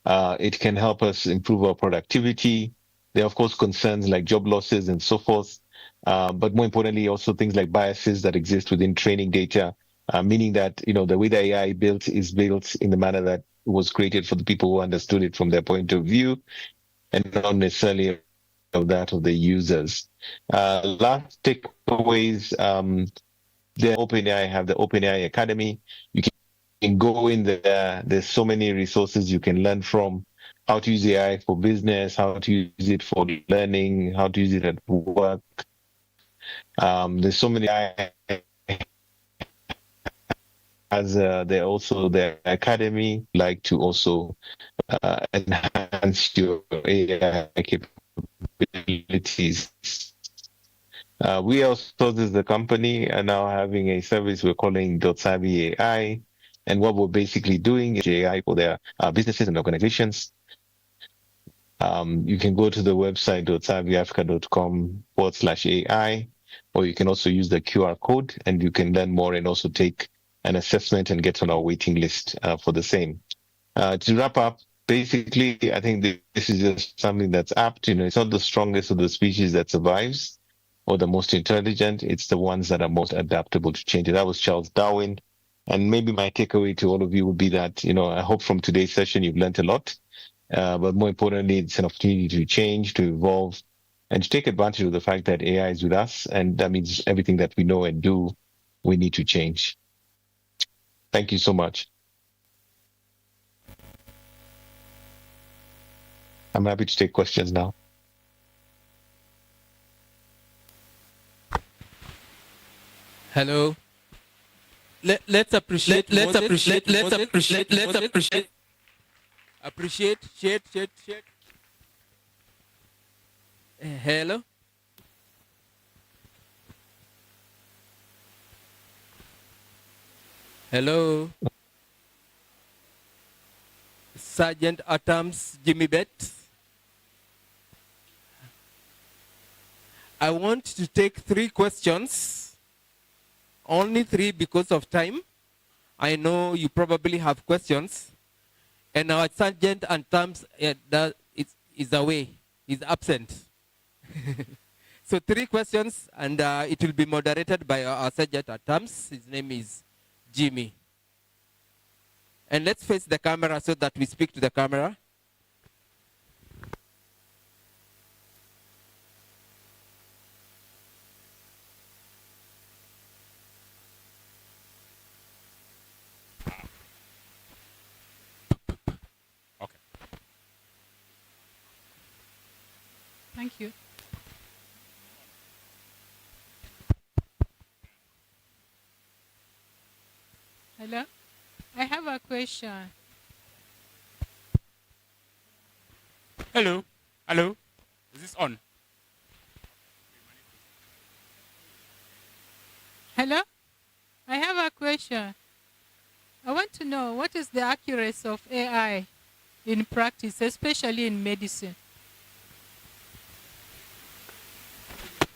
It can help us improve our productivity. There are, of course, concerns like job losses and so forth. But more importantly, also things like biases that exist within training data, meaning that, the way the AI is built in the manner that it was created for the people who understood it from their point of view and not necessarily of that of the users. Last takeaways, the OpenAI have the OpenAI Academy. You can go in there. There's so many resources you can learn from. How to use AI for business, how to use it for learning, how to use it at work. There's so many AI. As they're also the academy, like to also enhance your AI capabilities. We also, as the company, are now having a service we're calling .savvy AI. And what we're basically doing is AI for their businesses and organizations. You can go to the website .savvyafrica.com/AI, or you can also use the QR code and you can learn more and also take an assessment and get on our waiting list for the same. To wrap up, basically, I think this is just something that's apt. It's not the strongest of the species that survives or the most intelligent. It's the ones that are most adaptable to change. That was Charles Darwin. And maybe my takeaway to all of you would be that, I hope from today's session you've learned a lot. But more importantly, it's an opportunity to change, to evolve, and to take advantage of the fact that AI is with us. And that means everything that we know and do, we need to change. Thank you so much. I'm happy to take questions now. Hello. Let's appreciate. Appreciate. Share. Hello. Hello. Sergeant at Arms Jimmy Bett. I want to take 3 questions. Only 3 because of time. I know you probably have questions. And our Sergeant at Arms is away. He's absent. So 3 questions, and it will be moderated by our Sergeant at Arms. His name is Jimmy. And let's face the camera so that we speak to the camera. Okay. Thank you. Hello? I have a question. Hello. Hello. Is this on? Hello? I have a question. I want to know what is the accuracy of AI in practice, especially in medicine?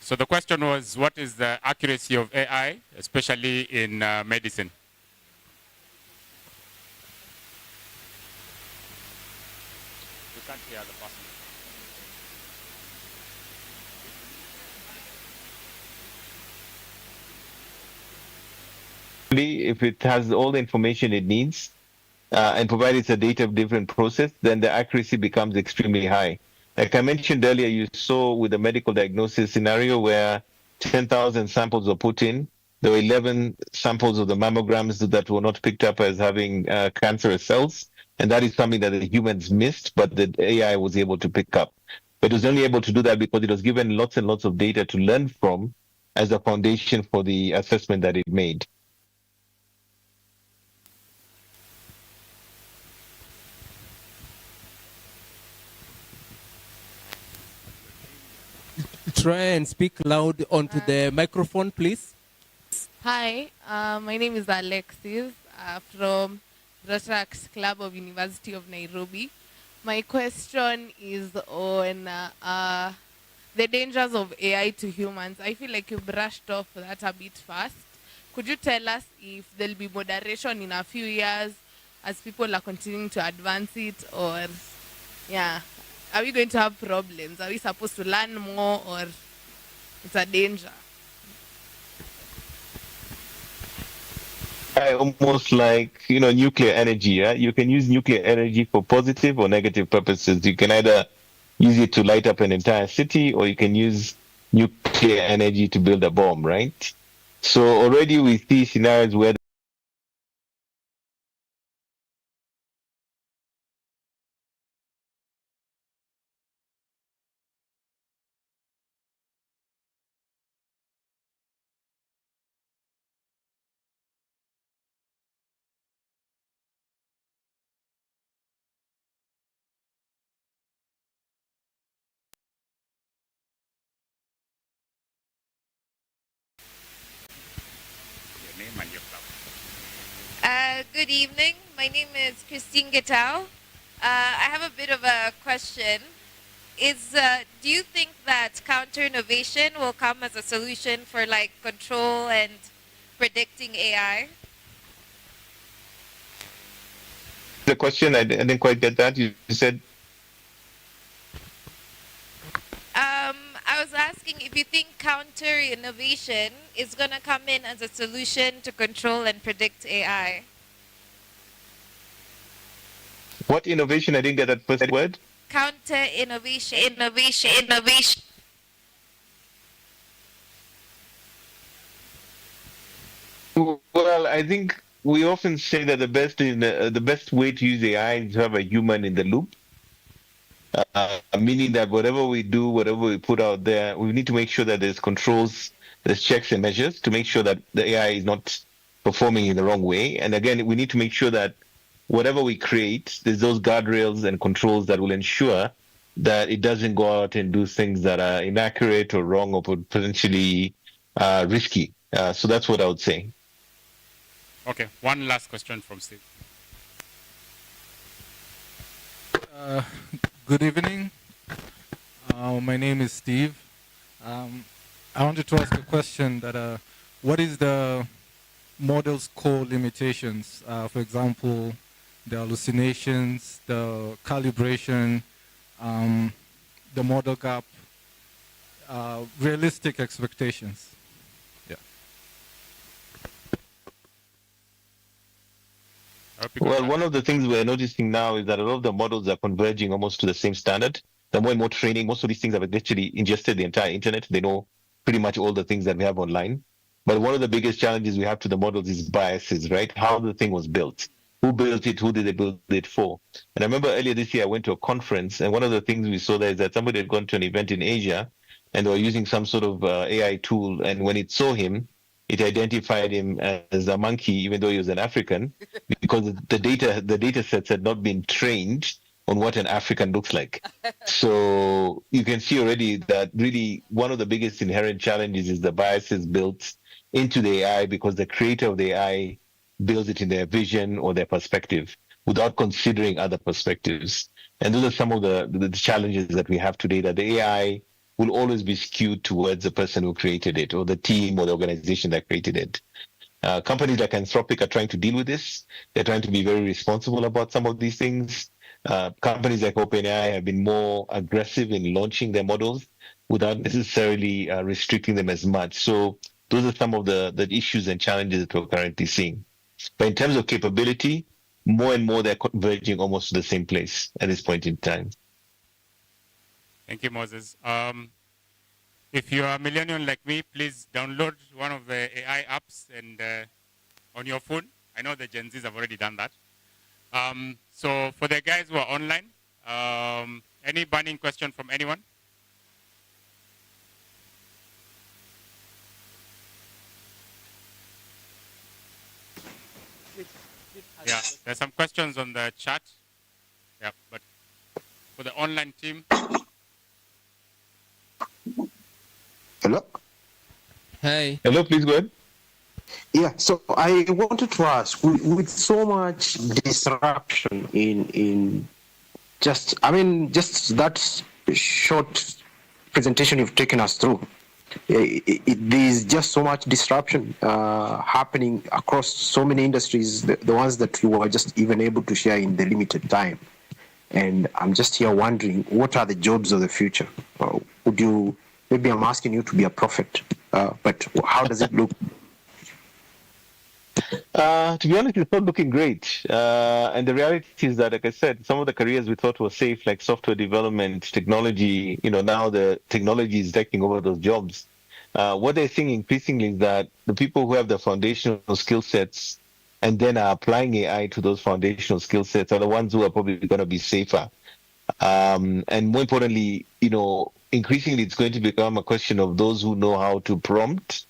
So the question was, what is the accuracy of AI, especially in medicine? We can't hear the person. If it has all the information it needs, and provided it's a data-driven process, then the accuracy becomes extremely high. Like I mentioned earlier, you saw with the medical diagnosis scenario where 10,000 samples were put in. There were 11 samples of the mammograms that were not picked up as having cancerous cells. And that is something that the humans missed, but the AI was able to pick up. But it was only able to do that because it was given lots and lots of data to learn from as a foundation for the assessment that it made. Try and speak loud onto the microphone, please. Hi, my name is Alexis from Rotary Club of University of Nairobi. My question is on the dangers of AI to humans. I feel like you brushed off that a bit fast. Could you tell us if there'll be moderation in a few years as people are continuing to advance it, or yeah, are we going to have problems? Are we supposed to learn more, or it's a danger? Almost like, nuclear energy. Yeah? You can use nuclear energy for positive or negative purposes. You can either use it to light up an entire city, or you can use nuclear energy to build a bomb, right? So already we see scenarios where Good evening. My name is Christine Guetau. I have a bit of a question. Do you think that counter innovation will come as a solution for control and predicting AI? the question, I didn't quite get that. You said I was asking if you think counter innovation is going to come in as a solution to control and predict AI. what innovation? I didn't get that first word. Counter innovation. Well, I think we often say that the best way to use AI is to have a human in the loop. Meaning that whatever we do, whatever we put out there, we need to make sure that there's controls, there's checks and measures to make sure that the AI is not performing in the wrong way. And again, we need to make sure that whatever we create, there's those guardrails and controls that will ensure that it doesn't go out and do things that are inaccurate or wrong, or potentially risky. So that's what I would say. Okay, thank you. Okay, one last question from Steve. Good evening. My name is Steve. I wanted to ask a question that what is the model's core limitations? For example, the hallucinations, the calibration, the model gap, realistic expectations. Yeah. Well, one of the things we're noticing now is that a lot of the models are converging almost to the same standard. The more and more training, most of these things have actually ingested the entire internet. They know pretty much all the things that we have online. But one of the biggest challenges we have to the models is biases, right? How the thing was built. Who built it? Who did they build it for? And I remember earlier this year, I went to a conference, and one of the things we saw there is that somebody had gone to an event in Asia, and they were using some sort of AI tool. And when it saw him, it identified him as a monkey, even though he was an African, because the data sets had not been trained on what an African looks like. So you can see already that really one of the biggest inherent challenges is the biases built into the AI, because the creator of the AI builds it in their vision or their perspective without considering other perspectives. And those are some of the challenges that we have today, that the AI will always be skewed towards the person who created it, or the team or the organization that created it. Companies like Anthropic are trying to deal with this. They're trying to be very responsible about some of these things. Companies like OpenAI have been more aggressive in launching their models without necessarily restricting them as much. So those are some of the issues and challenges that we're currently seeing. But in terms of capability, more and more they're converging almost to the same place at this point in time. Thank you, Moses. If you are a millennial like me, please download one of the AI apps and on your phone. I know the Gen Zs have already done that. So for the guys who are online, any burning question from anyone? Yeah, there's some questions on the chat. Yeah, but for the online team. Hello? Hey. Hello, please go ahead. Yeah, so I wanted to ask, with so much disruption in just that short presentation you've taken us through, there's just so much disruption happening across so many industries, the ones that you were just even able to share in the limited time. And I'm just here wondering, what are the jobs of the future? Maybe I'm asking you to be a prophet, but how does it look? To be honest, it's not looking great. And the reality is that, like I said, some of the careers we thought were safe, like software development, technology, now the technology is taking over those jobs. What they're seeing increasingly is that the people who have the foundational skill sets and then are applying AI to those foundational skill sets are the ones who are probably going to be safer. And more importantly, increasingly it's going to become a question of those who know how to prompt,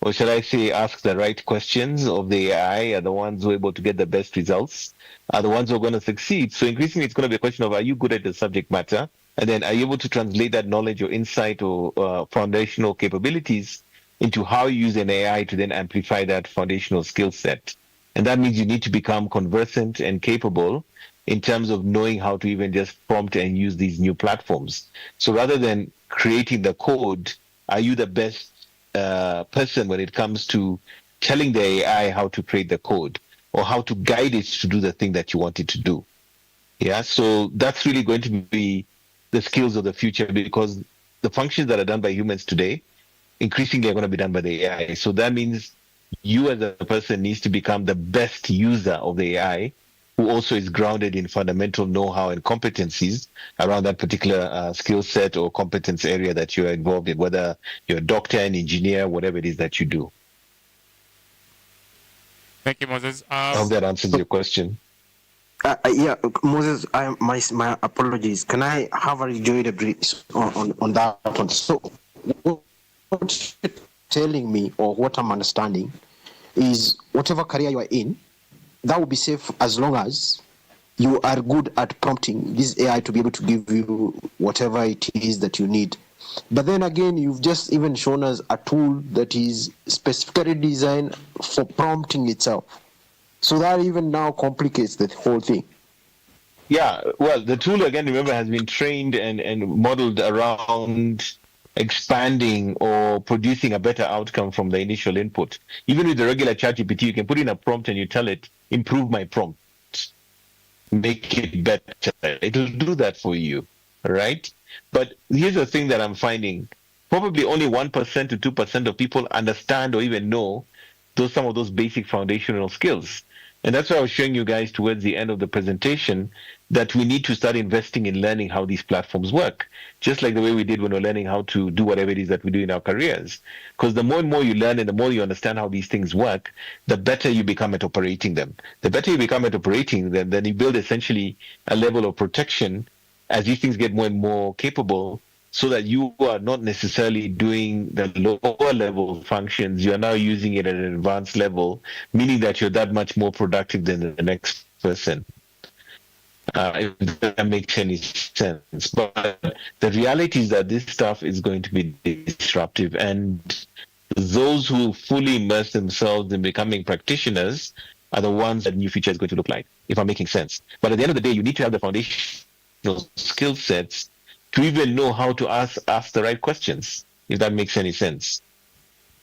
or should I say ask the right questions of the AI, are the ones who are able to get the best results, are the ones who are going to succeed. So increasingly it's going to be a question of, are you good at the subject matter? And then are you able to translate that knowledge or insight or foundational capabilities into how you use an AI to then amplify that foundational skill set? And that means you need to become conversant and capable in terms of knowing how to even just prompt and use these new platforms. So rather than creating the code, are you the best person when it comes to telling the AI how to create the code or how to guide it to do the thing that you want it to do? Yeah, so that's really going to be the skills of the future, because the functions that are done by humans today increasingly are going to be done by the AI. So that means you as a person needs to become the best user of the AI, who also is grounded in fundamental know-how and competencies around that particular skill set or competence area that you're involved in, whether you're a doctor, an engineer, whatever it is that you do. Thank you, Moses. I hope that answers your question. Yeah, Moses, my apologies. Can I have a rejoice a bit on that one? So what you're telling me, or what I'm understanding, is whatever career you are in, that will be safe as long as you are good at prompting this AI to be able to give you whatever it is that you need. But then again, you've just even shown us a tool that is specifically designed for prompting itself. So that even now complicates the whole thing. Yeah, well, the tool, again, remember, has been trained and modeled around expanding or producing a better outcome from the initial input. Even with the regular ChatGPT, you can put in a prompt and you tell it, improve my prompt, make it better. It'll do that for you, right? But here's the thing that I'm finding. Probably only 1% to 2% of people understand or even know some of those basic foundational skills. And that's why I was showing you guys towards the end of the presentation that we need to start investing in learning how these platforms work, just like the way we did when we're learning how to do whatever it is that we do in our careers. Because the more and more you learn and the more you understand how these things work, the better you become at operating them. The better you become at operating them, then you build essentially a level of protection as these things get more and more capable, so that you are not necessarily doing the lower level functions. You are now using it at an advanced level, meaning that you're that much more productive than the next person. If that makes any sense. But the reality is that this stuff is going to be disruptive, and those who fully immerse themselves in becoming practitioners are the ones that new future is going to look like, if I'm making sense. But at the end of the day, you need to have the foundational skill sets to even know how to ask the right questions, if that makes any sense.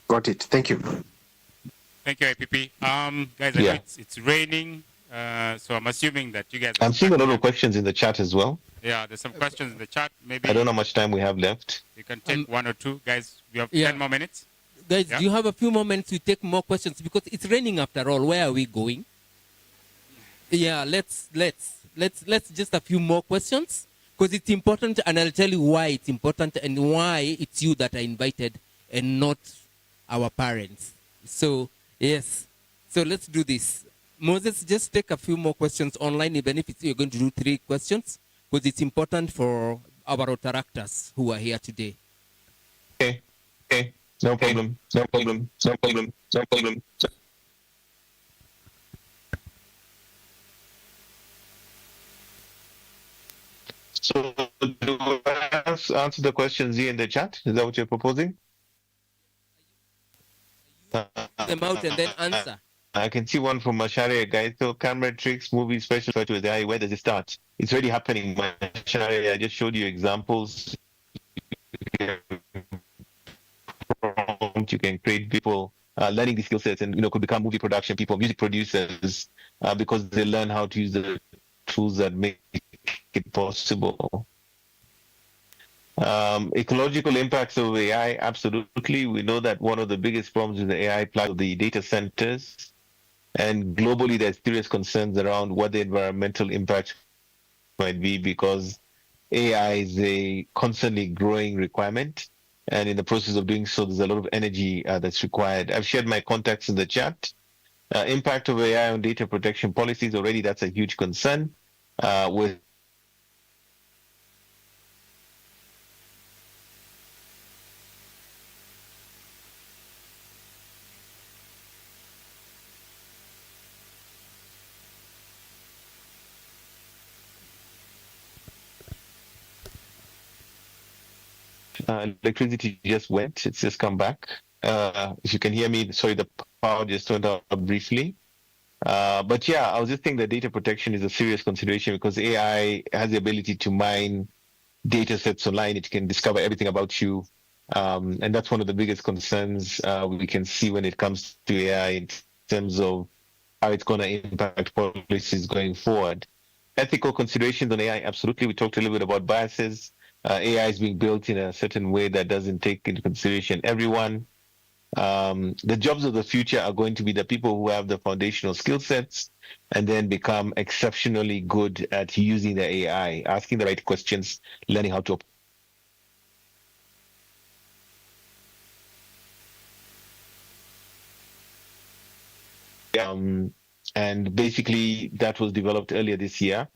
Got it. Thank you. Thank you, IPP. Guys, I know it's raining, so I'm assuming that you guys... I'm seeing a lot of questions in the chat as well. Yeah, there's some questions in the chat. Maybe I don't know how much time we have left. You can take one or two. Guys, we have 10 more minutes. Guys, do you have a few moments to take more questions? Because it's raining after all. Where are we going? Yeah, let's just a few more questions. Because it's important, and I'll tell you why it's important and why it's you that are invited and not our parents. So, yes. So let's do this. Moses, just take a few more questions online, even if you're going to do 3 questions, because it's important for our Rotaractors who are here today. Okay. No problem. So, do I answer the questions here in the chat? Is that what you're proposing? Them out and then answer. I can see one from Mashare, guys. So, camera tricks, movie special effects with AI. Where does it start? It's already happening, Mashare. I just showed you examples. You can create people learning these skill sets, and could become movie production people, music producers, because they learn how to use the tools that make it possible. Ecological impacts of AI, absolutely. We know that one of the biggest problems with the AI platform is the data centers, and globally there's serious concerns around what the environmental impact might be, because AI is a constantly growing requirement, and in the process of doing so, there's a lot of energy that's required. I've shared my contacts in the chat. Impact of AI on data protection policies, already that's a huge concern. With electricity just went, it's just come back. If you can hear me, sorry, the power just went out briefly. But yeah, I was just thinking that data protection is a serious consideration, because AI has the ability to mine data sets online. It can discover everything about you. And that's one of the biggest concerns we can see when it comes to AI in terms of how it's going to impact policies going forward. Ethical considerations on AI, absolutely. We talked a little bit about biases. AI is being built in a certain way that doesn't take into consideration everyone. The jobs of the future are going to be the people who have the foundational skill sets and then become exceptionally good at using the AI, asking the right questions, learning how to. And basically that was developed earlier this year.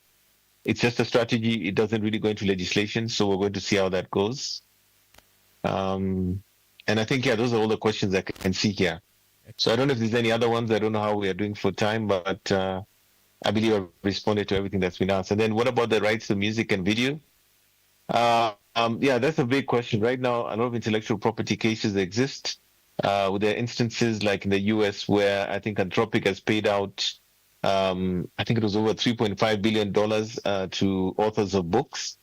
It's just a strategy. It doesn't really go into legislation, so we're going to see how that goes. And I think, those are all the questions I can see here. So I don't know if there's any other ones. I don't know how we are doing for time, but I believe I've responded to everything that's been asked. And then what about the rights to music and video? That's a big question. Right now, a lot of intellectual property cases exist. There are instances like in the US where I think Anthropic has paid out I think it was over $3.5 billion to authors of books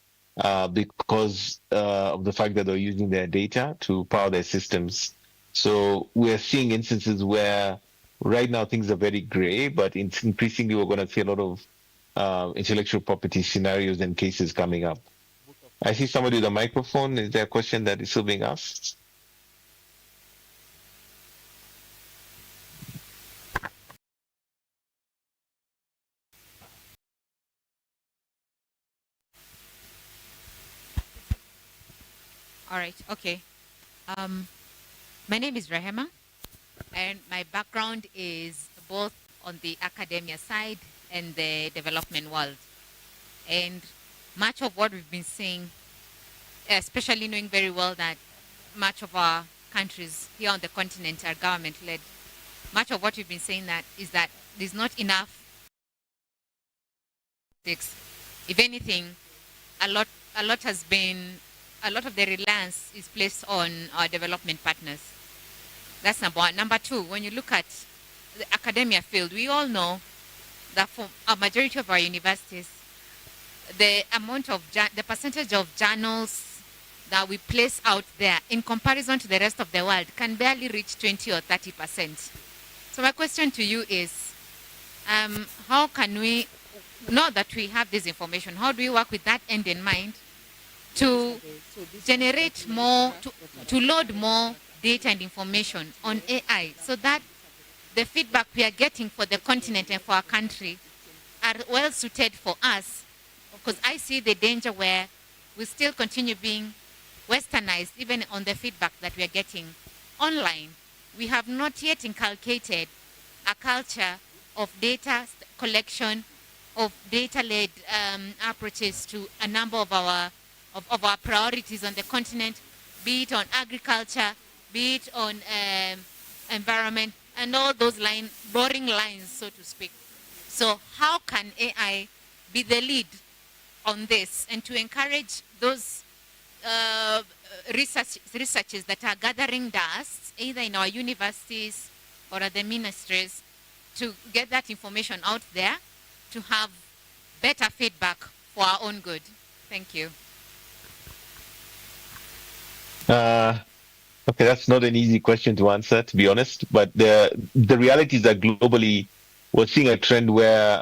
because of the fact that they're using their data to power their systems. So we're seeing instances where right now things are very gray, but increasingly we're going to see a lot of intellectual property scenarios and cases coming up. I see somebody with a microphone. Is there a question that is still being asked? All right, okay. My name is Rehema, and my background is both on the academia side and the development world. And much of what we've been seeing, especially knowing very well that much of our countries here on the continent are government-led, much of what we've been saying is that there's not enough. If anything, a lot of the reliance is placed on our development partners. That's number one. Number two, when you look at the academia field, we all know that for a majority of our universities, the percentage of journals that we place out there in comparison to the rest of the world can barely reach 20 or 30%. So my question to you is, how can we, now that we have this information, how do we work with that end in mind to generate more, to load more data and information on AI so that the feedback we are getting for the continent and for our country are well suited for us? Because I see the danger where we still continue being westernized even on the feedback that we are getting online. We have not yet inculcated a culture of data collection, of data-led approaches to a number of our priorities on the continent, be it on agriculture, be it on environment, and all those boring lines, so to speak. So how can AI be the lead on this and to encourage those researchers that are gathering dust, either in our universities or at the ministries, to get that information out there to have better feedback for our own good? Thank you. Okay, that's not an easy question to answer, to be honest. But the reality is that globally, we're seeing a trend where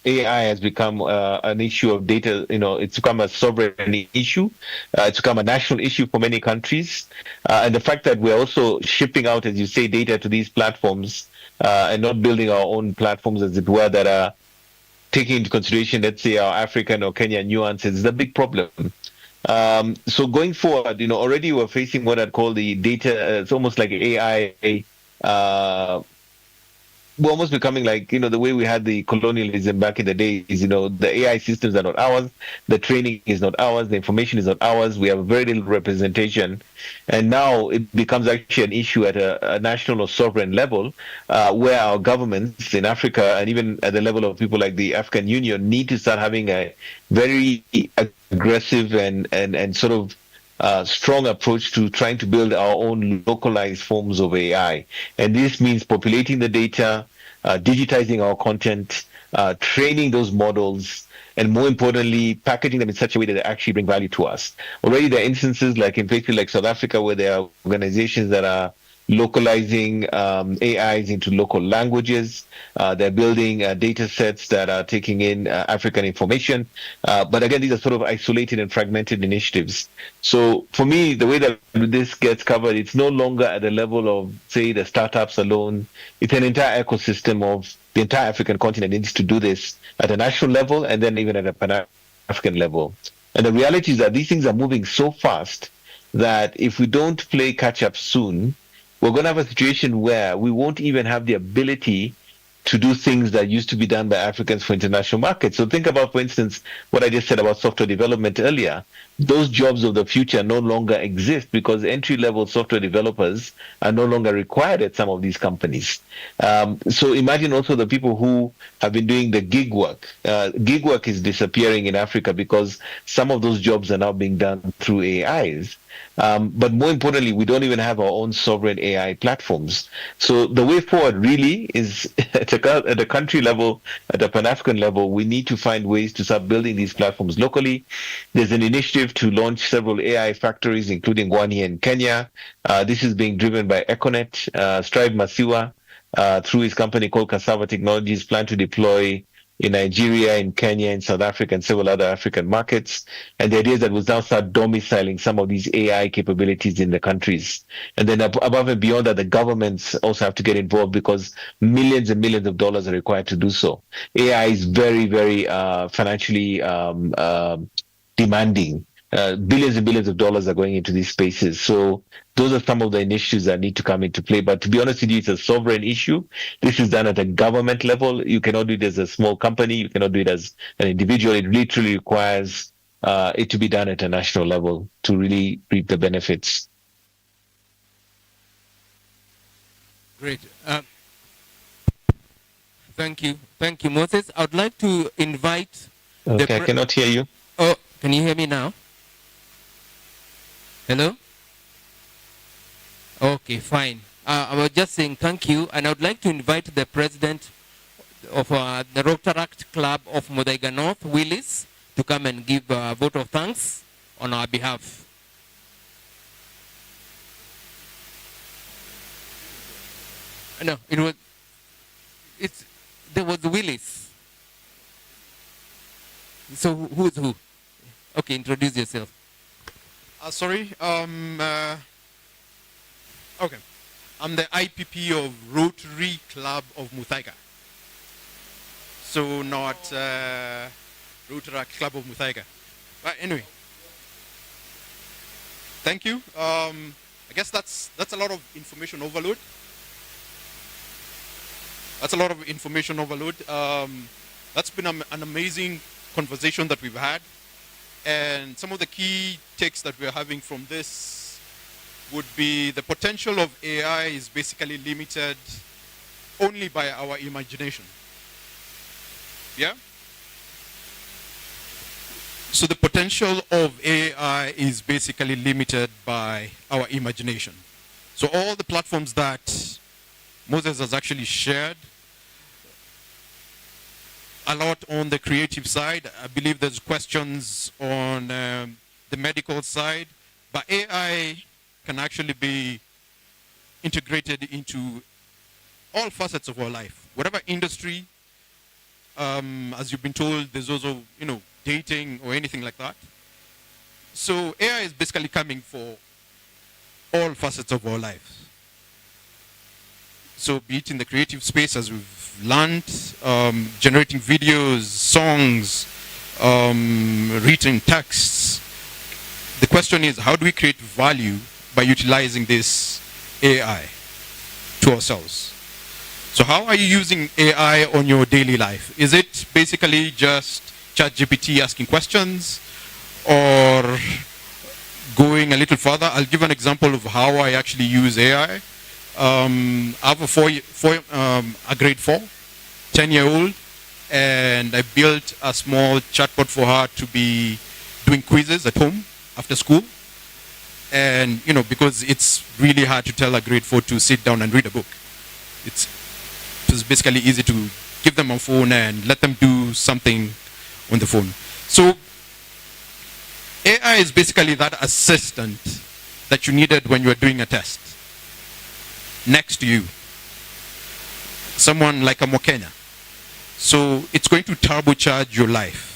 AI has become an issue of data. It's become a sovereign issue. It's become a national issue for many countries. And the fact that we're also shipping out, as you say, data to these platforms and not building our own platforms, as it were, that are taking into consideration, let's say, our African or Kenyan nuances is a big problem. So going forward, already we're facing what I'd call the data. It's almost like AI. We're almost becoming like, the way we had the colonialism back in the days. The AI systems are not ours. The training is not ours. The information is not ours. We have very little representation. And now it becomes actually an issue at a national or sovereign level where our governments in Africa and even at the level of people like the African Union need to start having a very aggressive and sort of strong approach to trying to build our own localized forms of AI. And this means populating the data, digitizing our content, training those models, and more importantly, packaging them in such a way that they actually bring value to us. Already there are instances like in places like South Africa where there are organizations that are localizing AIs into local languages. They're building data sets that are taking in African information. But again, these are sort of isolated and fragmented initiatives. So for me, the way that this gets covered, it's no longer at the level of, say, the startups alone. It's an entire ecosystem of the entire African continent needs to do this at a national level and then even at a Pan-African level. And the reality is that these things are moving so fast that if we don't play catch up soon, we're going to have a situation where we won't even have the ability to do things that used to be done by Africans for international markets. So think about, for instance, what I just said about software development earlier. those jobs of the future no longer exist because entry-level software developers are no longer required at some of these companies. So imagine also the people who have been doing the gig work. Gig work is disappearing in Africa because some of those jobs are now being done through AIs. But more importantly, we don't even have our own sovereign AI platforms. So the way forward really is at the country level, at the Pan-African level, we need to find ways to start building these platforms locally. There's an initiative to launch several AI factories, including one here in Kenya. This is being driven by Econet. Strive Masiwa, through his company called Cassava Technologies, plan to deploy in Nigeria, in Kenya, in South Africa, and several other African markets. And the idea is that we'll now start domiciling some of these AI capabilities in the countries. And then above and beyond that, the governments also have to get involved because millions and millions of dollars are required to do so. AI is very, very financially demanding. Billions and billions of dollars are going into these spaces. So those are some of the initiatives that need to come into play. But to be honest with you, it's a sovereign issue. This is done at a government level. You cannot do it as a small company. You cannot do it as an individual. It literally requires it to be done at a national level to really reap the benefits. Great. Thank you. Thank you, Moses. I would like to invite... Okay, I cannot hear you. Oh, can you hear me now? Hello? Okay, fine. I was just saying thank you, and I would like to invite the president of the Rotary Club of Muthaiga North, Willis, to come and give a vote of thanks on our behalf. No, there was Willis. So who's who? Okay, introduce yourself. Sorry. Okay. I'm the IPP of Rotary Club of Muthaiga. So not Rotary Club of Muthaiga. But anyway. Thank you. I guess that's a lot of information overload. That's a lot of information overload. That's been an amazing conversation that we've had. And some of the key takes that we're having from this would be the potential of AI is basically limited only by our imagination. Yeah? So the potential of AI is basically limited by our imagination. So all the platforms that Moses has actually shared, a lot on the creative side. I believe there's questions on the medical side, but AI can actually be integrated into all facets of our life. Whatever industry, as you've been told, there's also, dating or anything like that. So AI is basically coming for all facets of our lives. So be it in the creative space, as we've learned, generating videos, songs, written texts. The question is, how do we create value by utilizing this AI to ourselves? So how are you using AI on your daily life? Is it basically just ChatGPT asking questions, or going a little further? I'll give an example of how I actually use AI. I have a grade 4, 10-year-old, and I built a small chatbot for her to be doing quizzes at home after school. And, because it's really hard to tell a grade 4 to sit down and read a book. It's basically easy to give them a phone and let them do something on the phone. So AI is basically that assistant that you needed when you were doing a test. Next to you, someone like a Mokenya. So it's going to turbocharge your life.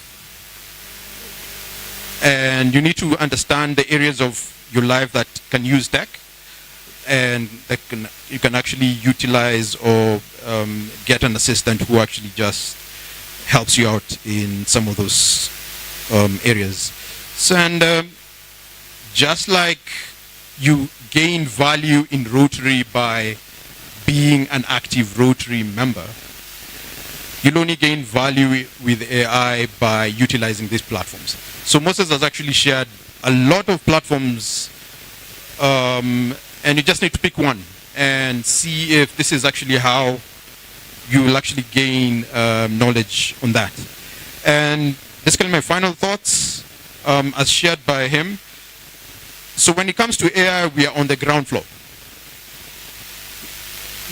And you need to understand the areas of your life that can use tech and that you can actually utilize or get an assistant who actually just helps you out in some of those areas. So, and just like you gain value in Rotary by being an active Rotary member, you'll only gain value with AI by utilizing these platforms. So Moses has actually shared a lot of platforms, and you just need to pick one and see if this is actually how you will actually gain knowledge on that. And basically my final thoughts, as shared by him. So when it comes to AI, we are on the ground floor.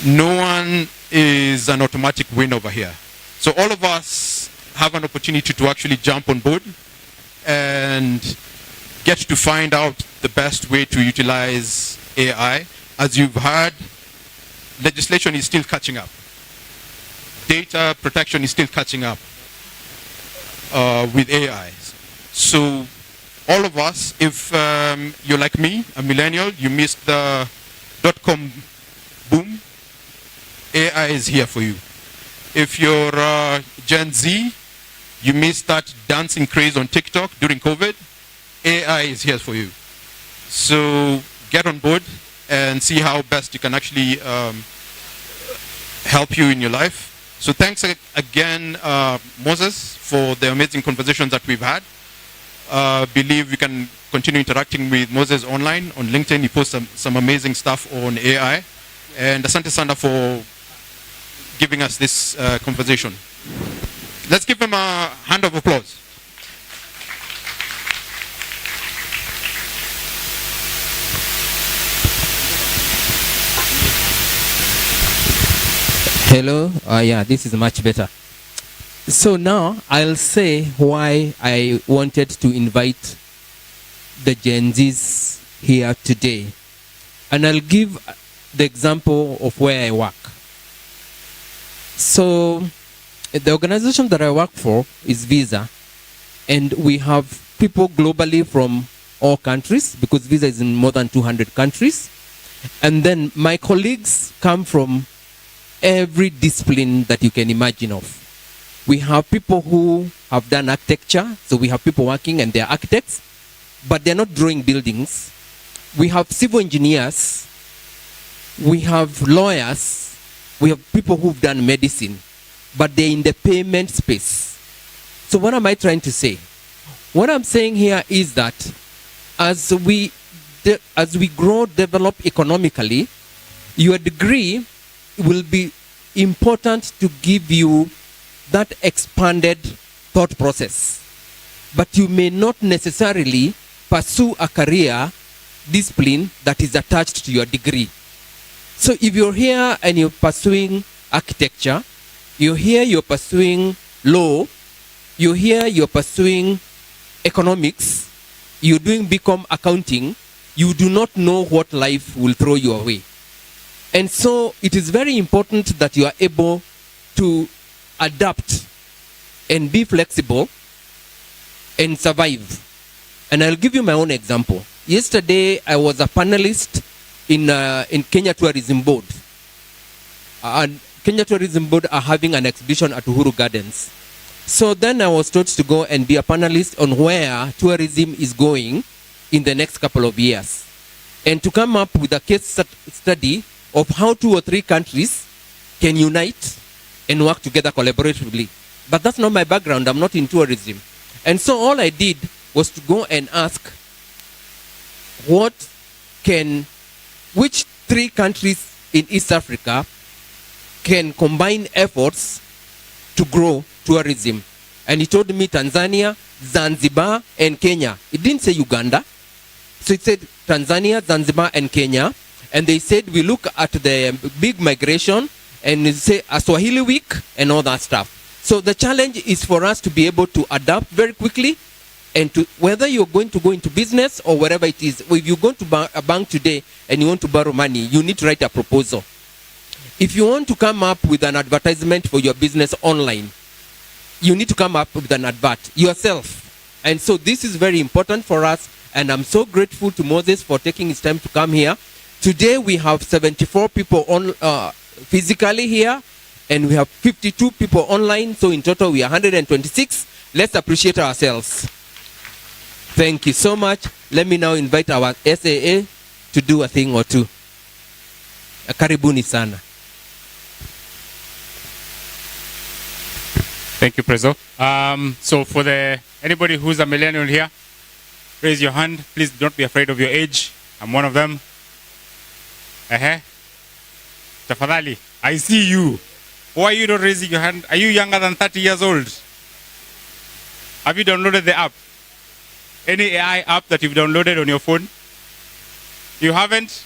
No one is an automatic win over here. So all of us have an opportunity to actually jump on board and get to find out the best way to utilize AI. As you've heard, legislation is still catching up. Data protection is still catching up with AI. So all of us, if you're like me, a millennial, you missed the .com boom, AI is here for you. If you're Gen Z, you missed that dancing craze on TikTok during COVID, AI is here for you. So get on board and see how best you can actually help you in your life. So thanks again, Moses, for the amazing conversations that we've had. Believe you can continue interacting with Moses online. On LinkedIn, he posts some amazing stuff on AI. And Asante Sana for giving us this conversation. Let's give him a hand of applause. Hello. Yeah, this is much better. So now I'll say why I wanted to invite the Gen Zs here today. And I'll give the example of where I work. So the organization that I work for is Visa. And we have people globally from all countries because Visa is in more than 200 countries. And then my colleagues come from every discipline that you can imagine of. We have people who have done architecture, so we have people working and they're architects, but they're not drawing buildings. We have civil engineers, we have lawyers, we have people who've done medicine, but they're in the payment space. So what am I trying to say? What I'm saying here is that as we grow, develop economically, your degree will be important to give you that expanded thought process. But you may not necessarily pursue a career discipline that is attached to your degree. So if you're here and you're pursuing architecture, you're here, you're pursuing law, you're here, you're pursuing economics, you're doing BCom accounting, you do not know what life will throw your way. And so it is very important that you are able to adapt and be flexible and survive. And I'll give you my own example. Yesterday, I was a panelist in Kenya Tourism Board. And Kenya Tourism Board are having an exhibition at Uhuru Gardens. So then I was told to go and be a panelist on where tourism is going in the next couple of years. And to come up with a case study of how 2 or 3 countries can unite and work together collaboratively. But that's not my background. I'm not in tourism. And so all I did was to go and ask which 3 countries in East Africa can combine efforts to grow tourism. And he told me Tanzania, Zanzibar, and Kenya. It didn't say Uganda. So it said Tanzania, Zanzibar, and Kenya. And they said we look at the big migration and say a Swahili week and all that stuff. So the challenge is for us to be able to adapt very quickly, and to whether you're going to go into business or wherever it is. If you go to a bank today and you want to borrow money, you need to write a proposal. If you want to come up with an advertisement for your business online, you need to come up with an advert yourself. And so this is very important for us, and I'm so grateful to Moses for taking his time to come here. Today we have 74 people on physically here, and we have 52 people online. So in total we are 126. Let's appreciate ourselves. Thank you so much. Let me now invite our SAA to do a thing or two. Karibuni sana. Thank you, Prezo. So for anybody who's a millennial here, raise your hand. Please don't be afraid of your age. I'm one of them. Tafadhali, I see you. Why are you not raising your hand? Are you younger than 30 years old? Have you downloaded the app? Any AI app that you've downloaded on your phone? You haven't?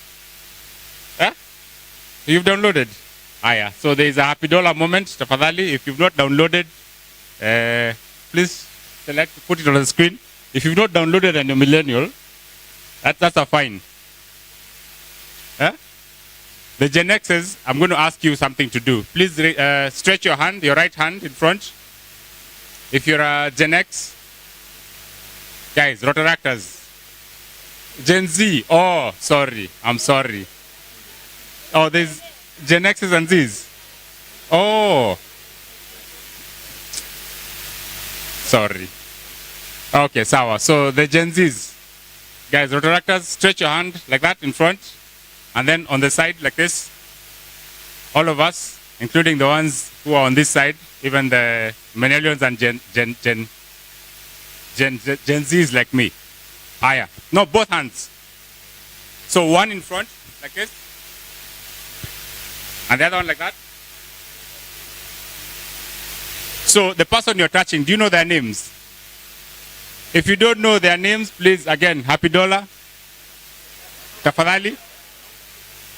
You've downloaded? Yeah. So there is a happy dollar moment. Tafadhali, if you've not downloaded, please select, put it on the screen. If you've not downloaded and you're millennial, that's a fine. The Gen Xers, I'm going to ask you something to do. Please stretch your hand, your right hand in front. If you're a Gen X, guys, Rotaractors. Gen Z, oh, sorry, I'm sorry. Oh, there's Gen X's and Z's. Oh. Sorry. Okay, sawa. So the Gen Z's. Guys, Rotaractors, stretch your hand like that in front. And then on the side like this. All of us, including the ones who are on this side, even the millennials and Gen Z's like me. Yeah. No, both hands. So one in front, like this. And the other one like that. So the person you're touching, do you know their names? If you don't know their names, please, again, happy dollar. Tafadhali.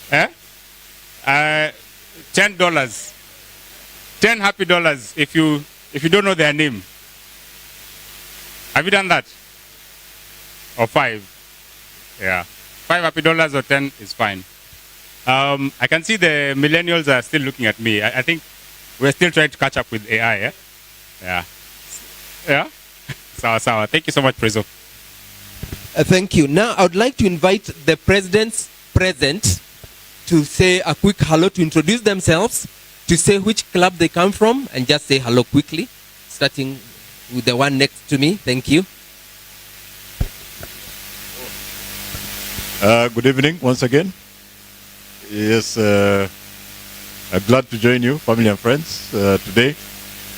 $10. 10 happy dollars if you don't know their name. Have you done that? Or 5? Yeah. 5 happy dollars or 10 is fine. I can see the millennials are still looking at me. I think we're still trying to catch up with AI, yeah? Yeah. Yeah? Sawa. Thank you so much, Prezo. Thank you. Now, I would like to invite the presidents present to say a quick hello, to introduce themselves, to say which club they come from, and just say hello quickly, starting with the one next to me. Thank you. Good evening once again. Yes, I'm glad to join you, family and friends, today.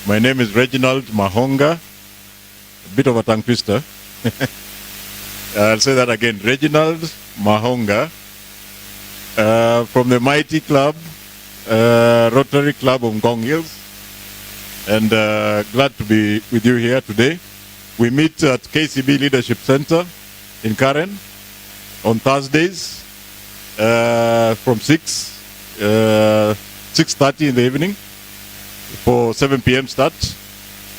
My name is Reginald Mahonga, a bit of a tongue twister. I'll say that again, Reginald Mahonga, from the mighty club, Rotary Club of Ngong Hills, and glad to be with you here today. We meet at KCB Leadership Center in Karen on Thursdays from 6:30 in the evening for 7 p.m. start,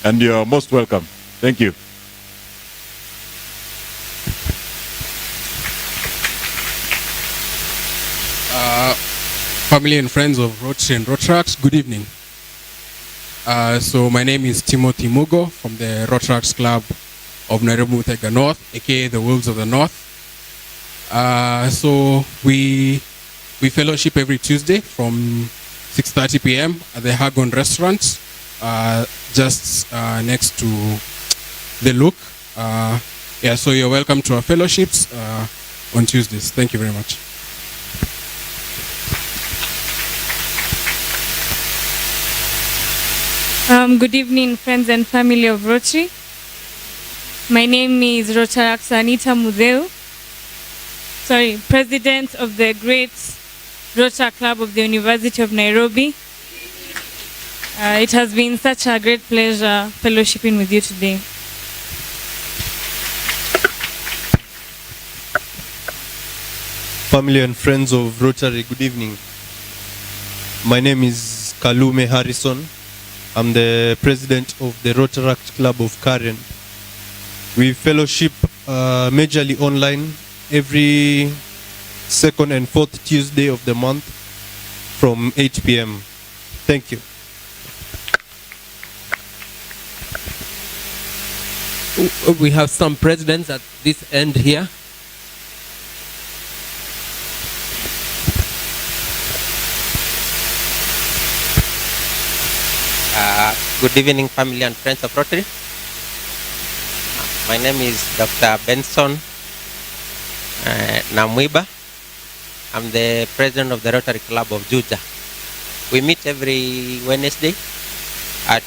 and you're most welcome. Thank you. Family and friends of Rotary and Rotaract, good evening. So my name is Timothy Mugo from the Rotaract Club of Nairobi Ridgeways North, aka the Wolves of the North. So we fellowship every Tuesday from 6:30 p.m. at the Hagon Restaurant, just next to the Look. Yeah, so you're welcome to our fellowships on Tuesdays. Thank you very much. Good evening, friends and family of Rotary. My name is Rotaract Anita Mudeu. President of the Great Rotary Club of the University of Nairobi. It has been such a great pleasure fellowshipping with you today. Family and friends of Rotary, good evening. My name is Kalume Harrison. I'm the president of the Rotaract Club of Karen. We fellowship majorly online every second and fourth Tuesday of the month from 8 p.m. Thank you. We have some presidents at this end here. Good evening, family and friends of Rotary. My name is Dr. Benson Namwiba. I'm the president of the Rotary Club of Juja. We meet every Wednesday at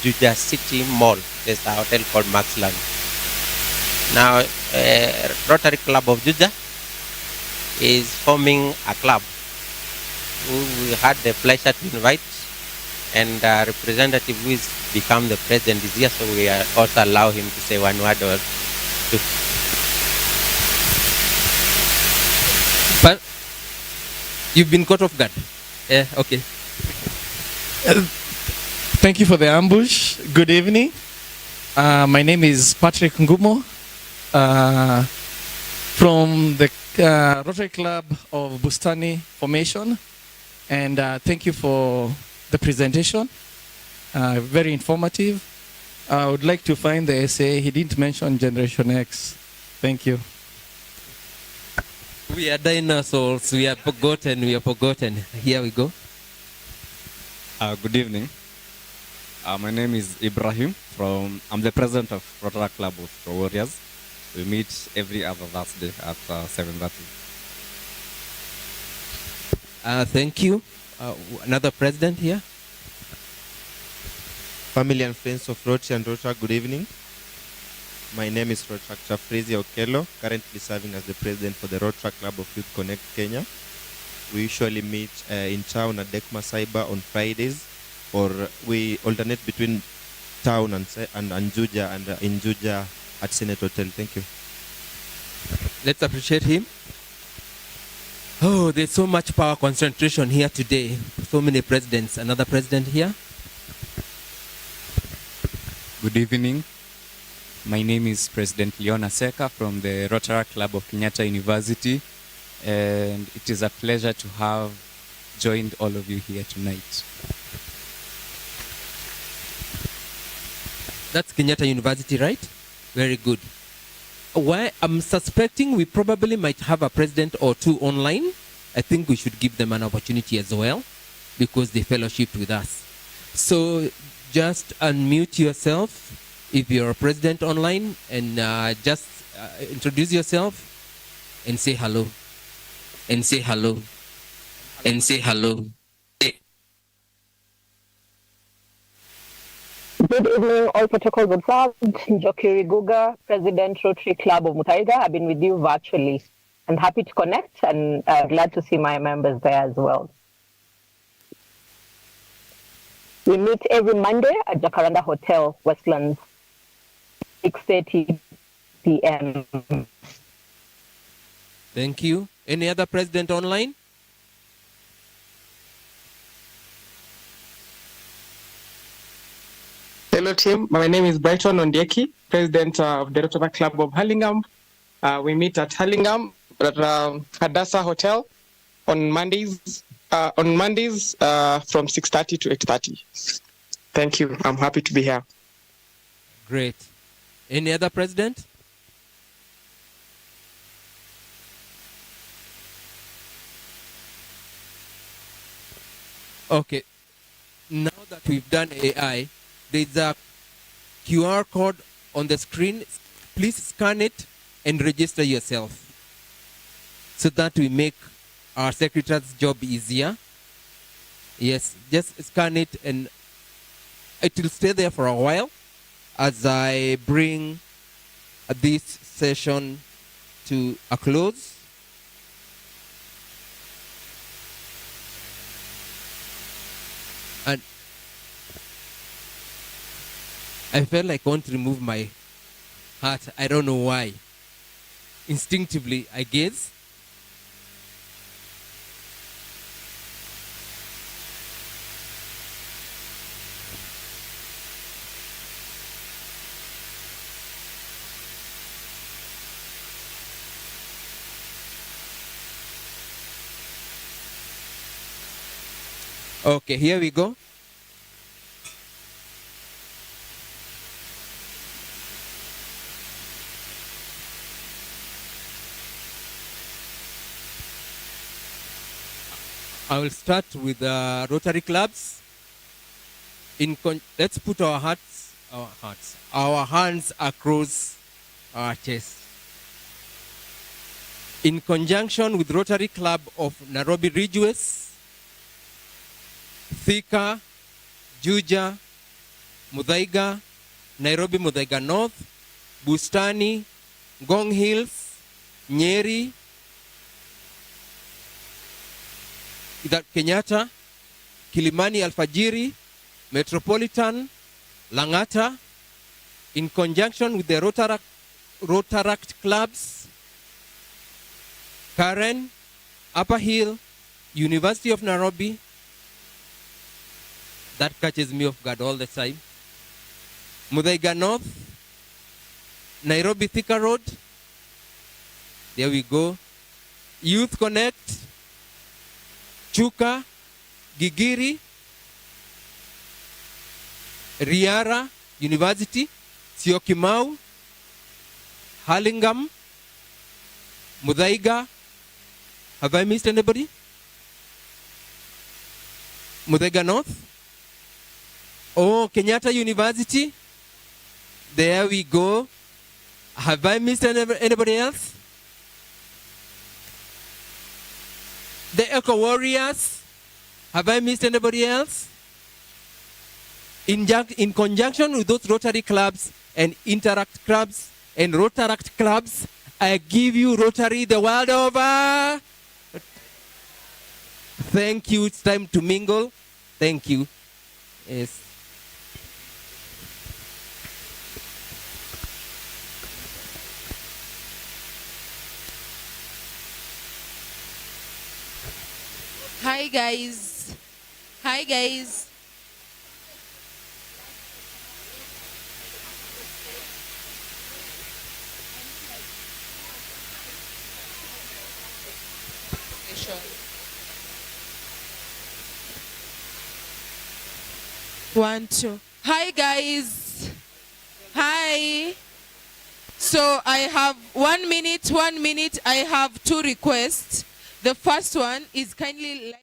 Juja City Mall. There's a hotel called Maxland. Now, Rotary Club of Juja is forming a club who we had the pleasure to invite, and representative who is become the president is here, so we also allow him to say one word or two. But you've been caught off guard. Yeah, okay. Thank you for the ambush. Good evening. My name is Patrick Ngumo from the Rotary Club of Bustani Formation. And thank you for the presentation. Very informative. I would like to find the essay. He didn't mention Generation X. Thank you. We are dinosaurs. We are forgotten. We are forgotten. Here we go. Good evening. My name is Ibrahim. I'm the president of Rotary Club of Warriors. We meet every other Thursday at 7:30. Thank you. Another president here. Family and friends of Rotary and Rotary, good evening. My name is Rotary Fraser Okello, currently serving as the president for the Rotary Club of Youth Connect Kenya. We usually meet in town at Dekma Cyber on Fridays, or we alternate between town and Juja, and in Juja at Senate Hotel. Thank you. Let's appreciate him. Oh, there's so much power concentration here today. So many presidents. Another president here. Good evening. My name is President Leona Seka from the Rotary Club of Kenyatta University, and it is a pleasure to have joined all of you here tonight. That's Kenyatta University, right? Very good. Why I'm suspecting we probably might have a president or two online. I think we should give them an opportunity as well, because they fellowship with us. So just unmute yourself if you're a president online, and just introduce yourself and say hello. And say hello. And say hello. Good evening, all protocols observed. Njokiri Guga, President Rotary Club of Mutaiga. I've been with you virtually and happy to connect, and glad to see my members there as well. We meet every Monday at Jacaranda Hotel, Westlands, 6:30 p.m. Thank you. Any other president online? Hello team, my name is Brighton Ondieki, President of the Rotary Club of Hurlingham. We meet at Hurlingham at Hadassah Hotel on Mondays from 6:30 to 8:30. Thank you, I'm happy to be here. Great. Any other president? Okay. Now that we've done AI, there's a QR code on the screen. Please scan it and register yourself, so that we make our secretary's job easier. Yes, just scan it and it will stay there for a while as I bring this session to a close. And I felt like I want to remove my hat. I don't know why. Instinctively, I guess. Okay, here we go. I will start with Rotary clubs. Let's put our hands across our chest. In conjunction with Rotary Club of Nairobi Ridgeways, Thika, Juja, Muthaiga, Nairobi Muthaiga North, Bustani, Ngong Hills, Nyeri, Kenyatta, Kilimani Alfajiri, Metropolitan, Langata, in conjunction with the Rotaract clubs, Karen, Upper Hill, University of Nairobi. That catches me off guard all the time. Muthaiga North, Nairobi Thika Road. There we go. Youth Connect, Chuka, Gigiri, Riara University, Syokimau, Hurlingham, Muthaiga. Have I missed anybody? Muthaiga North. Oh, Kenyatta University. There we go. Have I missed anybody else? The Eco Warriors. Have I missed anybody else? In conjunction with those Rotary clubs and Interact clubs and Rotaract clubs, I give you Rotary the world over. Thank you. It's time to mingle. Thank you. Yes. Hi guys. Hi guys. One, two. Hi guys. Hi. So I have 1 minute, 1 minute. I have 2 requests. The first one is kindly